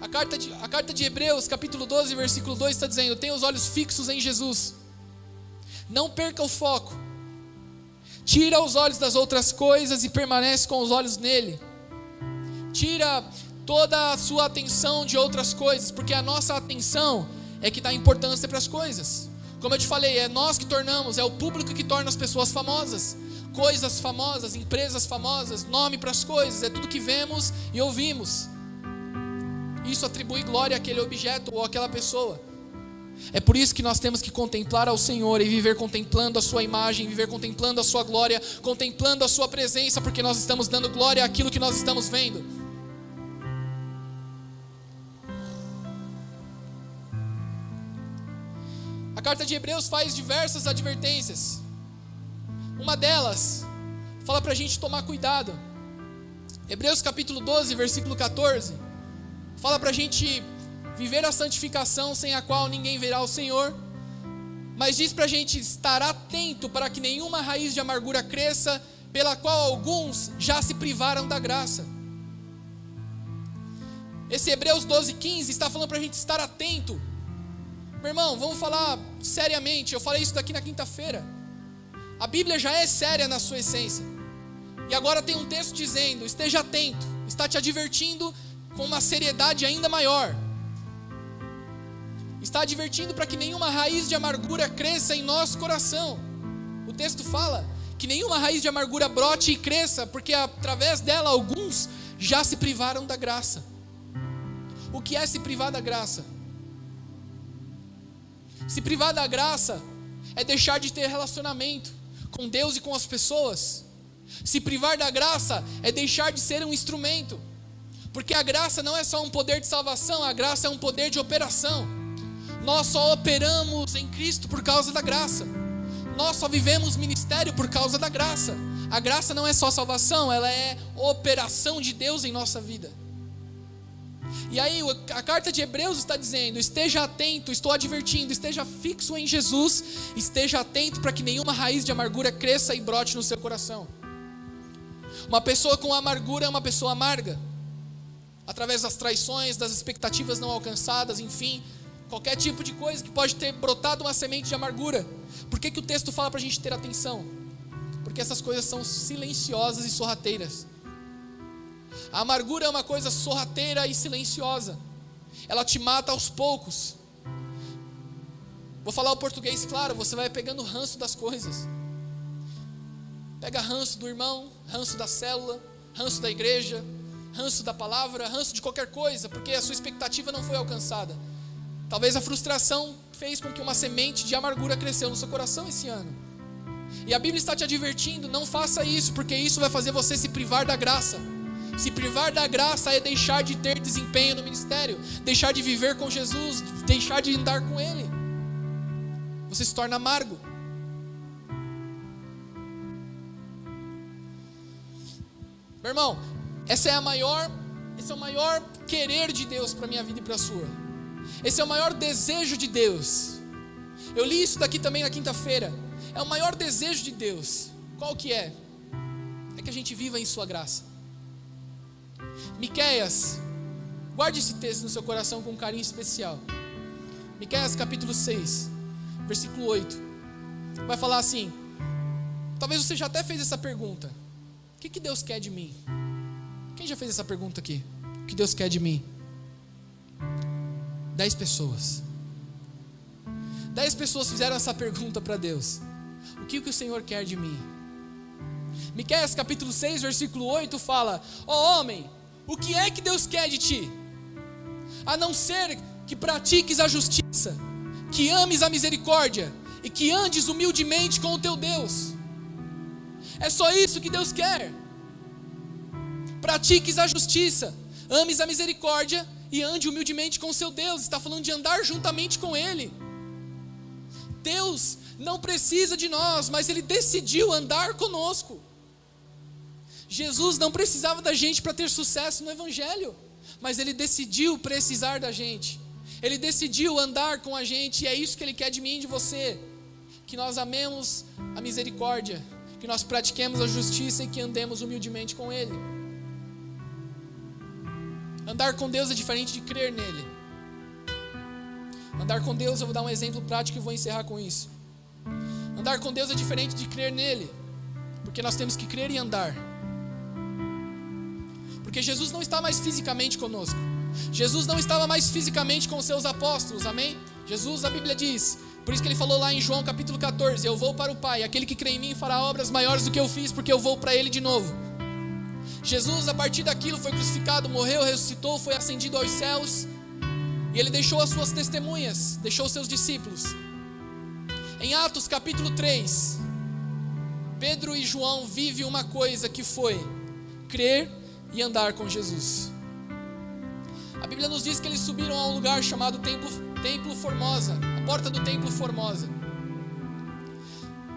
A carta de Hebreus, capítulo 12, versículo 2, está dizendo, tenha os olhos fixos em Jesus, não perca o foco, tira os olhos das outras coisas e permanece com os olhos nele. Tira toda a sua atenção de outras coisas, porque a nossa atenção é que dá importância para as coisas. Como eu te falei, é nós que tornamos, é o público que torna as pessoas famosas, coisas famosas, empresas famosas, nome para as coisas, é tudo que vemos e ouvimos. Isso atribui glória àquele objeto ou àquela pessoa. É por isso que nós temos que contemplar ao Senhor e viver contemplando a sua imagem, viver contemplando a sua glória, contemplando a sua presença, porque nós estamos dando glória àquilo que nós estamos vendo. A carta de Hebreus faz diversas advertências. Uma delas fala para a gente tomar cuidado. Hebreus capítulo 12, versículo 14, fala para a gente viver a santificação sem a qual ninguém verá o Senhor, mas diz para a gente estar atento para que nenhuma raiz de amargura cresça, pela qual alguns já se privaram da graça. Esse Hebreus 12, 15 está falando para a gente estar atento. Meu irmão, vamos falar seriamente, eu falei isso daqui na quinta-feira. A Bíblia já é séria na sua essência, e agora tem um texto dizendo, esteja atento, está te advertindo com uma seriedade ainda maior. Está advertindo para que nenhuma raiz de amargura cresça em nosso coração. O texto fala que nenhuma raiz de amargura brote e cresça, porque através dela alguns já se privaram da graça. O que é se privar da graça? Se privar da graça é deixar de ter relacionamento com Deus e com as pessoas. Se privar da graça é deixar de ser um instrumento, porque a graça não é só um poder de salvação, a graça é um poder de operação. Nós só operamos em Cristo por causa da graça. Nós só vivemos ministério por causa da graça. A graça não é só salvação, ela é operação de Deus em nossa vida. E aí a carta de Hebreus está dizendo, esteja atento, estou advertindo, esteja fixo em Jesus, esteja atento para que nenhuma raiz de amargura cresça e brote no seu coração. Uma pessoa com amargura é uma pessoa amarga, através das traições, das expectativas não alcançadas, enfim, qualquer tipo de coisa que pode ter brotado uma semente de amargura. Por que o texto fala para a gente ter atenção? Porque essas coisas são silenciosas e sorrateiras. A amargura é uma coisa sorrateira e silenciosa. Ela te mata aos poucos. Vou falar o português claro, você vai pegando ranço das coisas. Pega ranço do irmão, ranço da célula, ranço da igreja, ranço da palavra, ranço de qualquer coisa, porque a sua expectativa não foi alcançada. Talvez a frustração fez com que uma semente de amargura cresceu no seu coração esse ano. E a Bíblia está te advertindo, não faça isso, porque isso vai fazer você se privar da graça. Se privar da graça é deixar de ter desempenho no ministério, deixar de viver com Jesus, deixar de andar com Ele. Você se torna amargo. Meu irmão, esse é o maior querer de Deus para a minha vida e para a sua. Esse é o maior desejo de Deus. Eu li isso daqui também na quinta-feira. É o maior desejo de Deus. Qual que é? É que a gente viva em sua graça. Miqueias, guarde esse texto no seu coração com um carinho especial. Miqueias capítulo 6, versículo 8. Vai falar assim, talvez você já até fez essa pergunta. O que Deus quer de mim? Quem já fez essa pergunta aqui? O que Deus quer de mim? 10 pessoas. 10 pessoas fizeram essa pergunta para Deus. O que o Senhor quer de mim? Miqueias capítulo 6, versículo 8 fala: ó homem, o que é que Deus quer de ti? A não ser que pratiques a justiça, que ames a misericórdia e que andes humildemente com o teu Deus. É só isso que Deus quer. Pratiques a justiça, ames a misericórdia e ande humildemente com o seu Deus. Está falando de andar juntamente com Ele. Deus não precisa de nós, mas Ele decidiu andar conosco. Jesus não precisava da gente para ter sucesso no Evangelho, mas Ele decidiu precisar da gente. Ele decidiu andar com a gente, e é isso que Ele quer de mim e de você. Que nós amemos a misericórdia, que nós pratiquemos a justiça e que andemos humildemente com Ele. Andar com Deus é diferente de crer nele. Andar com Deus, eu vou dar um exemplo prático e vou encerrar com isso. Andar com Deus é diferente de crer nele, porque nós temos que crer e andar. Porque Jesus não está mais fisicamente conosco. Jesus não estava mais fisicamente com os seus apóstolos, amém? Jesus, a Bíblia diz, por isso que Ele falou lá em João capítulo 14, eu vou para o Pai, aquele que crê em mim fará obras maiores do que eu fiz, porque eu vou para Ele de novo. Jesus, a partir daquilo, foi crucificado, morreu, ressuscitou, foi ascendido aos céus, e Ele deixou as suas testemunhas, deixou os seus discípulos. Em Atos capítulo 3, Pedro e João vivem uma coisa que foi crer e andar com Jesus. A Bíblia nos diz que eles subiram a um lugar chamado Templo Formosa, a porta do Templo Formosa.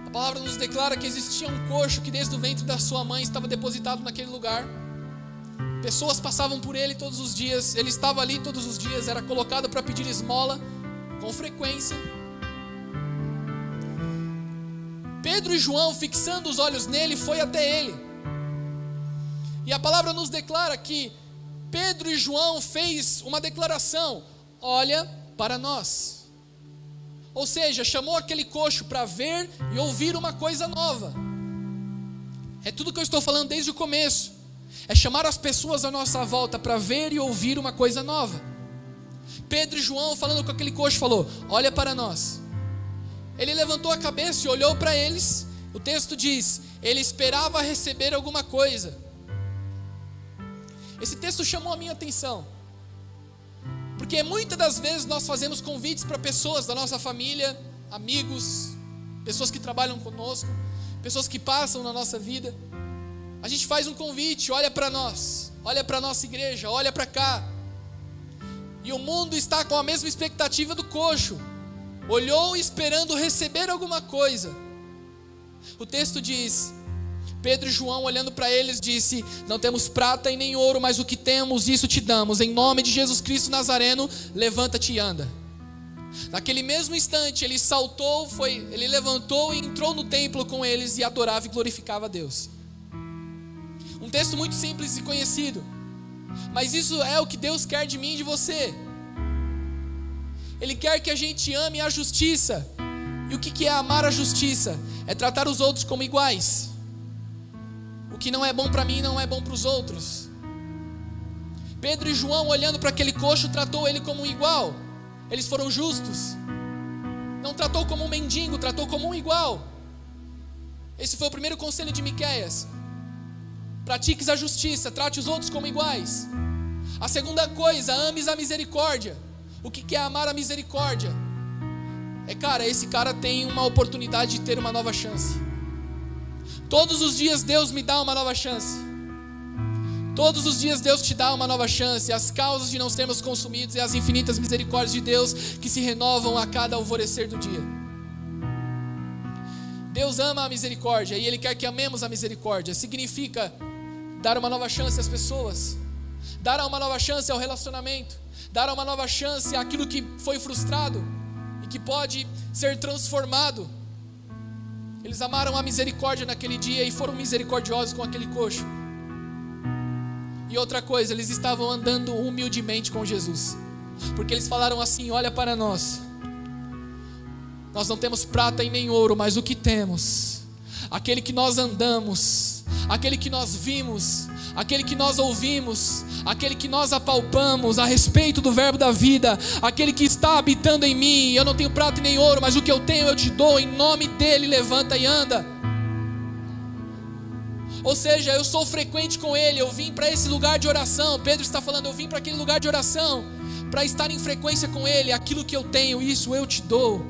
A palavra nos declara que existia um coxo que desde o ventre da sua mãe estava depositado naquele lugar. Pessoas passavam por ele todos os dias, ele estava ali todos os dias, era colocado para pedir esmola com frequência. Pedro e João, fixando os olhos nele, foi até ele. E a palavra nos declara que Pedro e João fez uma declaração: olha para nós. Ou seja, chamou aquele coxo para ver e ouvir uma coisa nova. É tudo que eu estou falando desde o começo. É chamar as pessoas à nossa volta para ver e ouvir uma coisa nova. Pedro e João, falando com aquele coxo, falou: olha para nós. Ele levantou a cabeça e olhou para eles. O texto diz: ele esperava receber alguma coisa. Esse texto chamou a minha atenção, porque muitas das vezes nós fazemos convites para pessoas da nossa família, amigos, pessoas que trabalham conosco, pessoas que passam na nossa vida. A gente faz um convite: olha para nós, olha para a nossa igreja, olha para cá. E o mundo está com a mesma expectativa do coxo, olhou esperando receber alguma coisa. O texto diz: Pedro e João, olhando para eles, disse: não temos prata e nem ouro, mas o que temos, isso te damos. Em nome de Jesus Cristo Nazareno, levanta-te e anda. Naquele mesmo instante, ele saltou, ele levantou e entrou no templo com eles e adorava e glorificava a Deus. Um texto muito simples e conhecido, mas isso é o que Deus quer de mim e de você. Ele quer que a gente ame a justiça. E o que é amar a justiça? É tratar os outros como iguais. O que não é bom para mim não é bom para os outros. Pedro e João, olhando para aquele coxo, tratou ele como um igual. Eles foram justos. Não tratou como um mendigo, tratou como um igual. Esse foi o primeiro conselho de Miqueias: pratiques a justiça, trate os outros como iguais. A segunda coisa: ames a misericórdia. O que é amar a misericórdia? Esse cara tem uma oportunidade de ter uma nova chance. Todos os dias Deus me dá uma nova chance. Todos os dias Deus te dá uma nova chance. As causas de não sermos consumidos e as infinitas misericórdias de Deus que se renovam a cada alvorecer do dia. Deus ama a misericórdia e Ele quer que amemos a misericórdia. Significa dar uma nova chance às pessoas, dar uma nova chance ao relacionamento, dar uma nova chance àquilo que foi frustrado e que pode ser transformado. Eles amaram a misericórdia naquele dia e foram misericordiosos com aquele coxo. E outra coisa, eles estavam andando humildemente com Jesus, porque eles falaram assim: olha para nós. Nós não temos prata e nem ouro, mas o que temos, aquele que nós andamos, aquele que nós vimos, aquele que nós ouvimos, aquele que nós apalpamos a respeito do verbo da vida, aquele que está habitando em mim. Eu não tenho prata e nem ouro, mas o que eu tenho eu te dou. Em nome dele, levanta e anda. Ou seja, eu sou frequente com ele. Eu vim para esse lugar de oração. Pedro está falando: eu vim para aquele lugar de oração para estar em frequência com ele. Aquilo que eu tenho, isso eu te dou.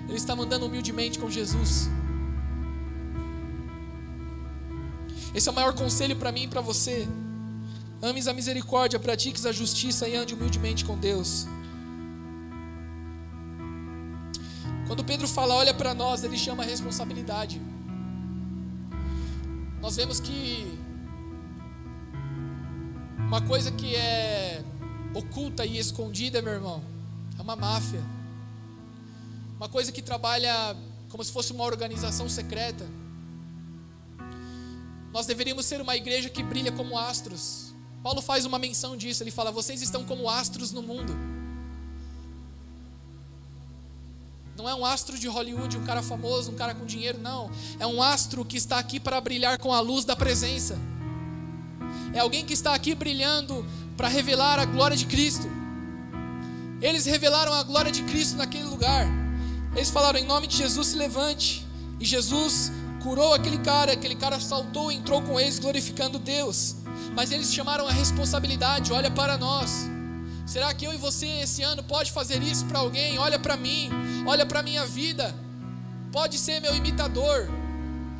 Ele está andando humildemente com Jesus. Esse é o maior conselho para mim e para você. Ames a misericórdia, pratiques a justiça e ande humildemente com Deus. Quando Pedro fala olha para nós, ele chama a responsabilidade. Nós vemos que uma coisa que é oculta e escondida, meu irmão, é uma máfia. Uma coisa que trabalha como se fosse uma organização secreta. Nós deveríamos ser uma igreja que brilha como astros. Paulo faz uma menção disso, ele fala: vocês estão como astros no mundo. Não é um astro de Hollywood, um cara famoso, um cara com dinheiro, não. É um astro que está aqui para brilhar com a luz da presença. É alguém que está aqui brilhando para revelar a glória de Cristo. Eles revelaram a glória de Cristo naquele lugar. Eles falaram: em nome de Jesus se levante. E Jesus curou aquele cara saltou e entrou com eles glorificando Deus. Mas eles chamaram a responsabilidade: olha para nós. Será que eu e você esse ano pode fazer isso para alguém? Olha para mim, olha para a minha vida, pode ser meu imitador.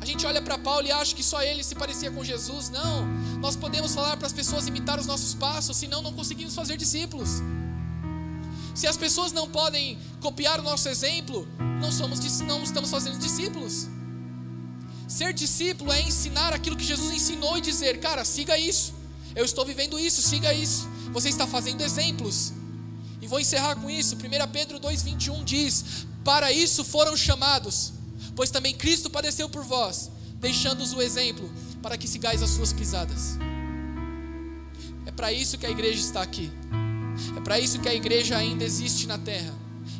A gente olha para Paulo e acha que só ele se parecia com Jesus. Não, nós podemos falar para as pessoas imitar os nossos passos, senão não conseguimos fazer discípulos. Se as pessoas não podem copiar o nosso exemplo, não estamos fazendo discípulos. Ser discípulo é ensinar aquilo que Jesus ensinou e dizer: cara, siga isso, eu estou vivendo isso, siga isso. Você está fazendo exemplos. E vou encerrar com isso. 1 Pedro 2,21 diz: para isso foram chamados, pois também Cristo padeceu por vós, deixando-os o exemplo, para que sigais as suas pisadas. É para isso que a igreja está aqui. É para isso que a igreja ainda existe na terra.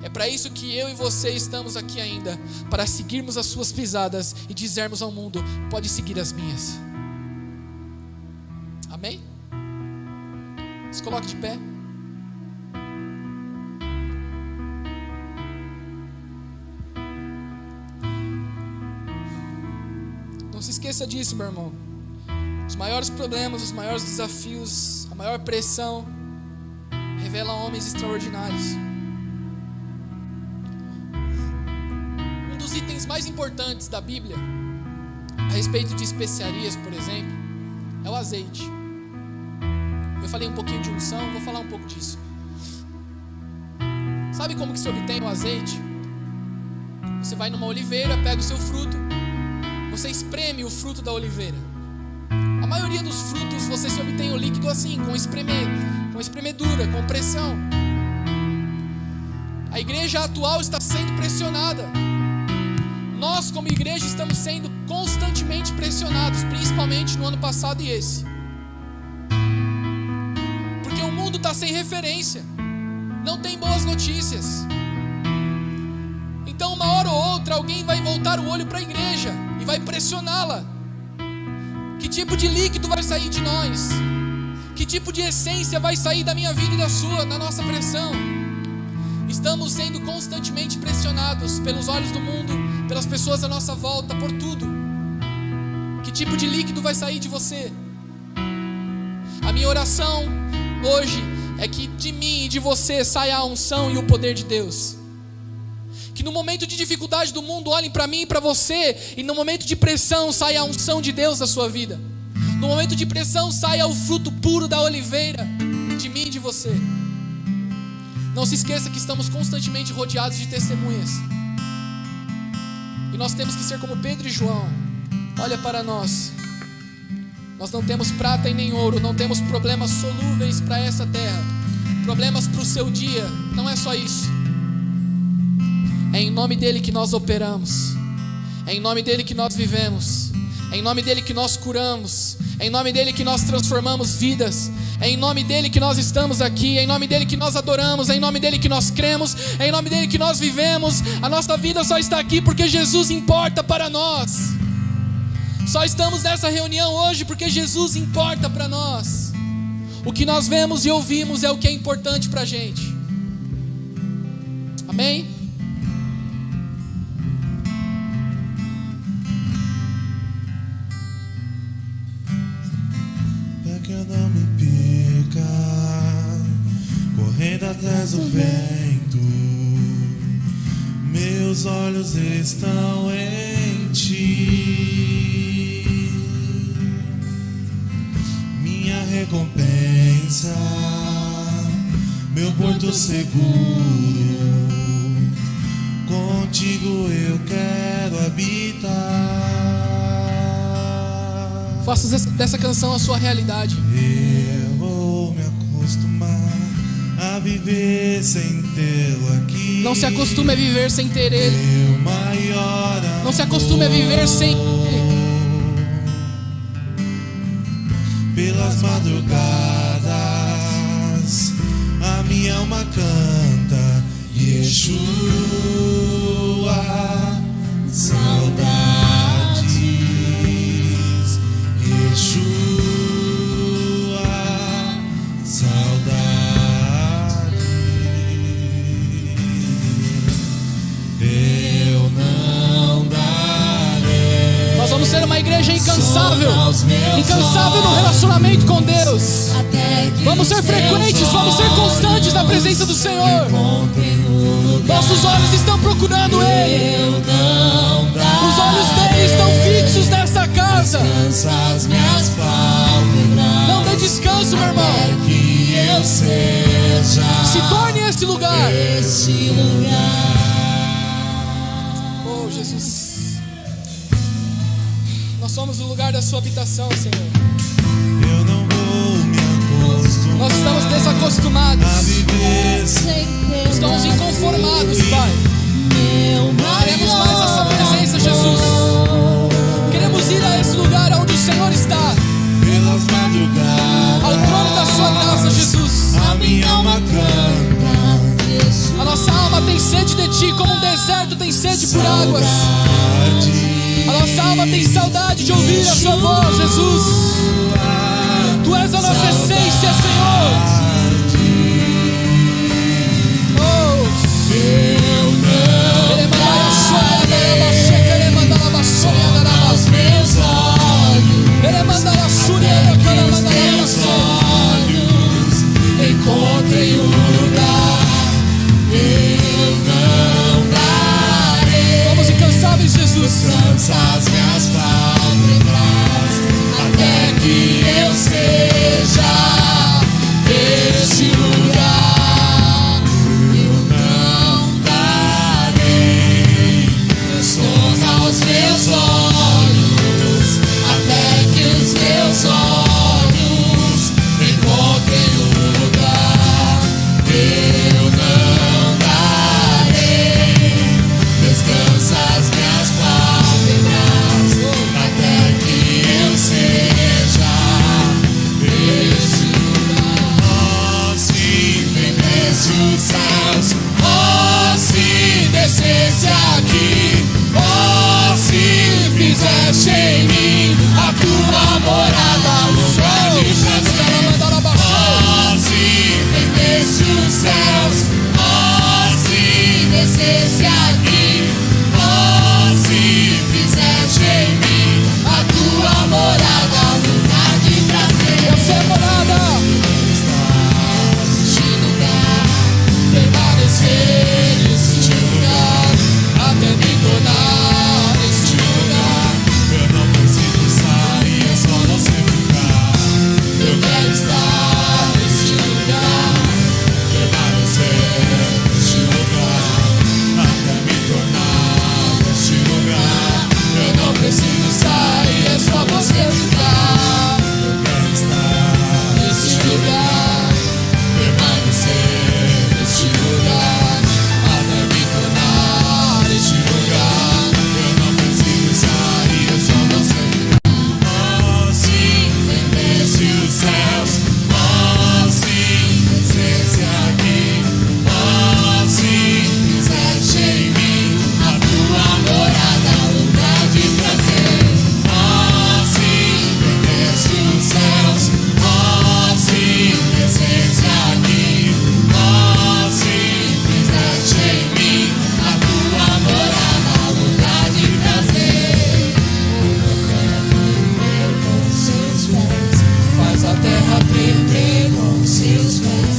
É para isso que eu e você estamos aqui ainda, para seguirmos as suas pisadas e dizermos ao mundo: pode seguir as minhas. Amém? Se coloque de pé. Não se esqueça disso, meu irmão. Os maiores problemas, os maiores desafios, a maior pressão revelam homens extraordinários. Um dos itens mais importantes da Bíblia a respeito de especiarias, por exemplo, é o azeite. Eu falei um pouquinho de unção, vou falar um pouco disso. Sabe como que se obtém o azeite? Você vai numa oliveira, pega o seu fruto, você espreme o fruto da oliveira. A maioria dos frutos você se obtém o líquido assim, com espremedura, com pressão. A igreja atual está sendo pressionada. Nós como igreja estamos sendo constantemente pressionados, principalmente no ano passado e esse. Porque o mundo está sem referência, não tem boas notícias. Então uma hora ou outra alguém vai voltar o olho para a igreja e vai pressioná-la. Que tipo de líquido vai sair de nós? Que tipo de essência vai sair da minha vida e da sua, na nossa pressão? Estamos sendo constantemente pressionados pelos olhos do mundo, pelas pessoas à nossa volta, por tudo. Que tipo de líquido vai sair de você? A minha oração hoje é que de mim e de você saia a unção e o poder de Deus. Que no momento de dificuldade do mundo olhem para mim e para você, e no momento de pressão saia a unção de Deus da sua vida. No momento de pressão saia o fruto puro da oliveira, de mim e de você. Não se esqueça que estamos constantemente rodeados de testemunhas. E nós temos que ser como Pedro e João. Olha para nós. Nós não temos prata e nem ouro, não temos problemas solúveis para essa terra, problemas para o seu dia. Não é só isso. É em nome dele que nós operamos. É em nome dele que nós vivemos. É em nome dele que nós curamos. É em nome dele que nós transformamos vidas. É em nome dele que nós estamos aqui. É em nome dele que nós adoramos. É em nome dele que nós cremos. É em nome dele que nós vivemos. A nossa vida só está aqui porque Jesus importa para nós. Só estamos nessa reunião hoje porque Jesus importa para nós. O que nós vemos e ouvimos é o que é importante para a gente. Amém? Que eu não me perca, correndo atrás do vento. Meus olhos estão em ti. Minha recompensa, meu porto seguro. Contigo eu quero habitar. Faça dessa canção a sua realidade. Eu vou me acostumar viver sem tê-lo aqui. Não se acostume a viver sem ter Ele. Meu maior amor. Não se acostume a viver sem Ele. Pelas madrugadas a minha alma canta Yeshua, saudades, Yeshua, saudades. Eu não darei. Nós vamos ser uma igreja incansável, incansável no relacionamento com Deus. Vamos ser frequentes, vamos ser constantes na presença do Senhor. Nossos olhos estão procurando Ele. Os olhos dele estão fixos nessa casa. Não dê descanso, meu irmão. Se torne esse lugar. Oh, Jesus. Nós somos o lugar da sua habitação, Senhor. Eu não vou me acostumar. Nós estamos desacostumados. A viver sem Estamos inconformados, Pai. Queremos mais a sua presença, Jesus. Queremos ir a esse lugar onde o Senhor está. pelas madrugadas. Ao trono da sua graça, Jesus. A minha alma canta. A nossa alma tem sede de Ti, como um deserto tem sede por águas. A nossa alma tem saudade de ouvir a Sua voz, Jesus. Tu és a nossa essência, Senhor. Encontrei um lugar, eu não darei. Somos incansáveis, Jesus. Cansa as minhas pálpebras, até que eu seja este lugar. Eu não darei sons aos meus olhos, até que os meus olhos encontrem um lugar. Eu não darei, descansa as minhas pálpebras, até que eu seja este lugar. Oh, se vendesse os céus, oh, se descesse aqui, oh, se fizesse em mim a tua morada, lugar de prazer. Oh, se vendesse os céus, oh, se descesse aqui, oh, se fizesse em mim a tua morada, lugar de prazer. Você é morada. Este lugar, permanecer neste lugar, até me tornar este lugar. Eu não preciso sair, é só você ficar. Eu quero estar neste lugar, permanecer neste lugar, até me tornar neste lugar. Eu não preciso sair, é só você ficar. Eu quero estar neste lugar, permanecer neste lugar, até me tornar neste lugar. Eu não preciso sair, é só você ficar. Oh, se vendesse os céus, oh, se descesse aqui, oh, se fizesse em mim a tua morada, lugar de prazer. Oh, se vendesse os céus, oh, se descesse aqui, oh, se fizesse em mim a tua morada, lugar de prazer. Faz a terra tremer com seus pés,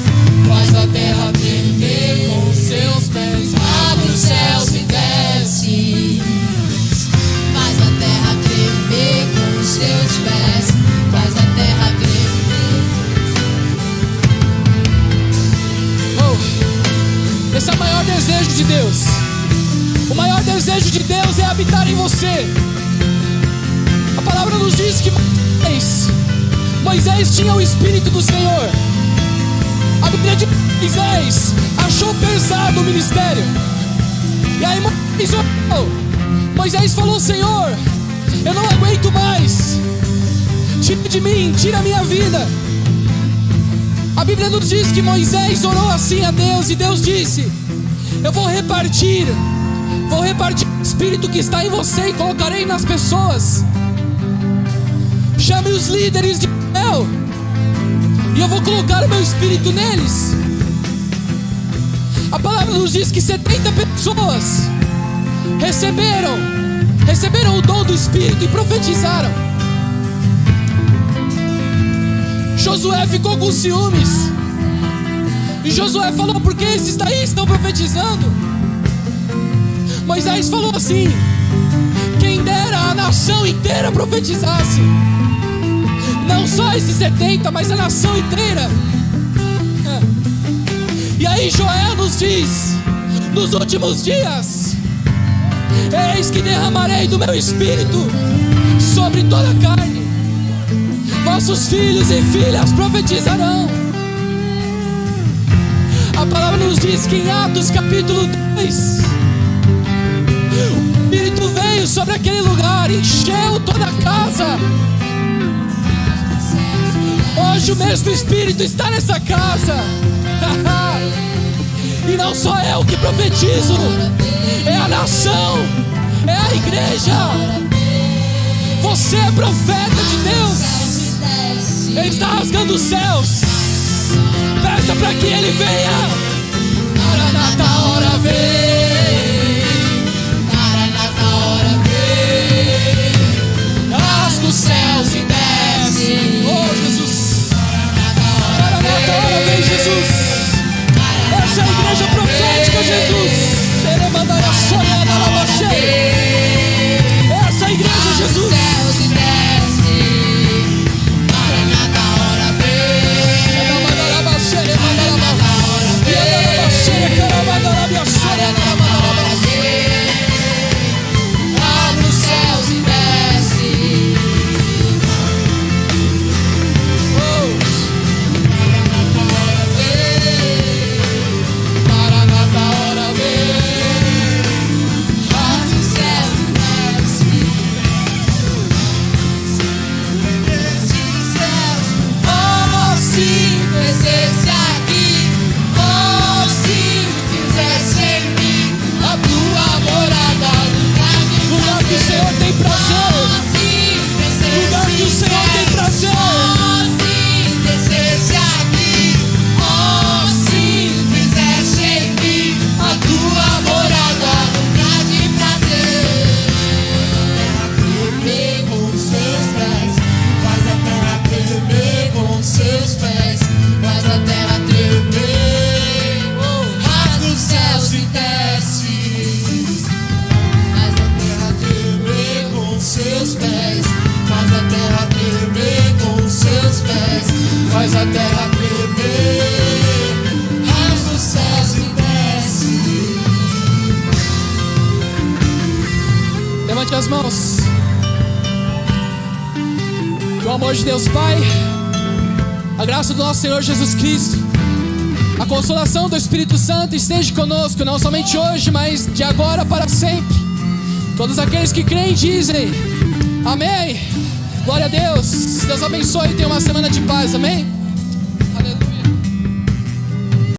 faz a terra tremer com seus pés. Abre os céus e desce, Faz a terra tremer com os seus pés. Faz a terra tremer. Oh, esse é o maior desejo de Deus. O maior desejo de Deus é habitar em você. A palavra nos diz que Moisés tinha o Espírito do Senhor. A Bíblia de Moisés achou pesado o ministério. E aí Moisés falou: Senhor, eu não aguento mais, tira de mim, tira a minha vida. A Bíblia nos diz que Moisés orou assim a Deus, e Deus disse: eu vou repartir o Espírito que está em você e colocarei nas pessoas. Chame os líderes de Israel e eu vou colocar o meu Espírito neles. A palavra nos diz que 70 pessoas receberam o dom do Espírito e profetizaram. Josué ficou com ciúmes, e Josué falou: por que esses daí estão profetizando? Moisés falou assim: quem dera a nação inteira profetizasse. Não só esses 70, mas a nação inteira. E aí Joel nos diz: nos últimos dias, eis que derramarei do meu Espírito sobre toda a carne. Vossos filhos e filhas profetizarão. A palavra nos diz que em Atos capítulo 2, o Espírito veio sobre aquele lugar, encheu toda a casa. Hoje o mesmo Espírito está nessa casa. E não sou eu que profetizo, é a nação, é a igreja. Você é profeta de Deus. Ele está rasgando os céus. Peça para que Ele venha. Maranata, a hora vem. Maranata, a hora vem. Rasga os céus e desce. Oh Jesus. Maranata, a hora vem, Jesus. Essa é a igreja profética, Jesus. Essa é a igreja, Jesus. Abre os céus e desce. Maranata, a hora vem. Abre os céus e desce. Desce os céus. Oh, se descesse aqui. Oh, se fizesse em mim a tua morada, Lugar que o Senhor tem prazer. Lugar que o Senhor tem prazer. Oh, se descesse aqui. Oh, se fizesse em mim a tua morada, lugar de prazer. Tremer com os seus pés, faz a terra tremer com os seus pés, faz a terra tremer. Rasga os céus e desce. Faz a terra tremer com os seus pés, faz a terra tremer com os seus pés, faz a terra tremer. Rasga os céus e desce. Levante as mãos. Que o amor de Deus Pai, a graça do nosso Senhor Jesus Cristo, a consolação do Espírito Santo esteja conosco, não somente hoje, mas de agora para sempre. Todos aqueles que creem dizem amém. Glória a Deus. Deus abençoe e tenha uma semana de paz, amém.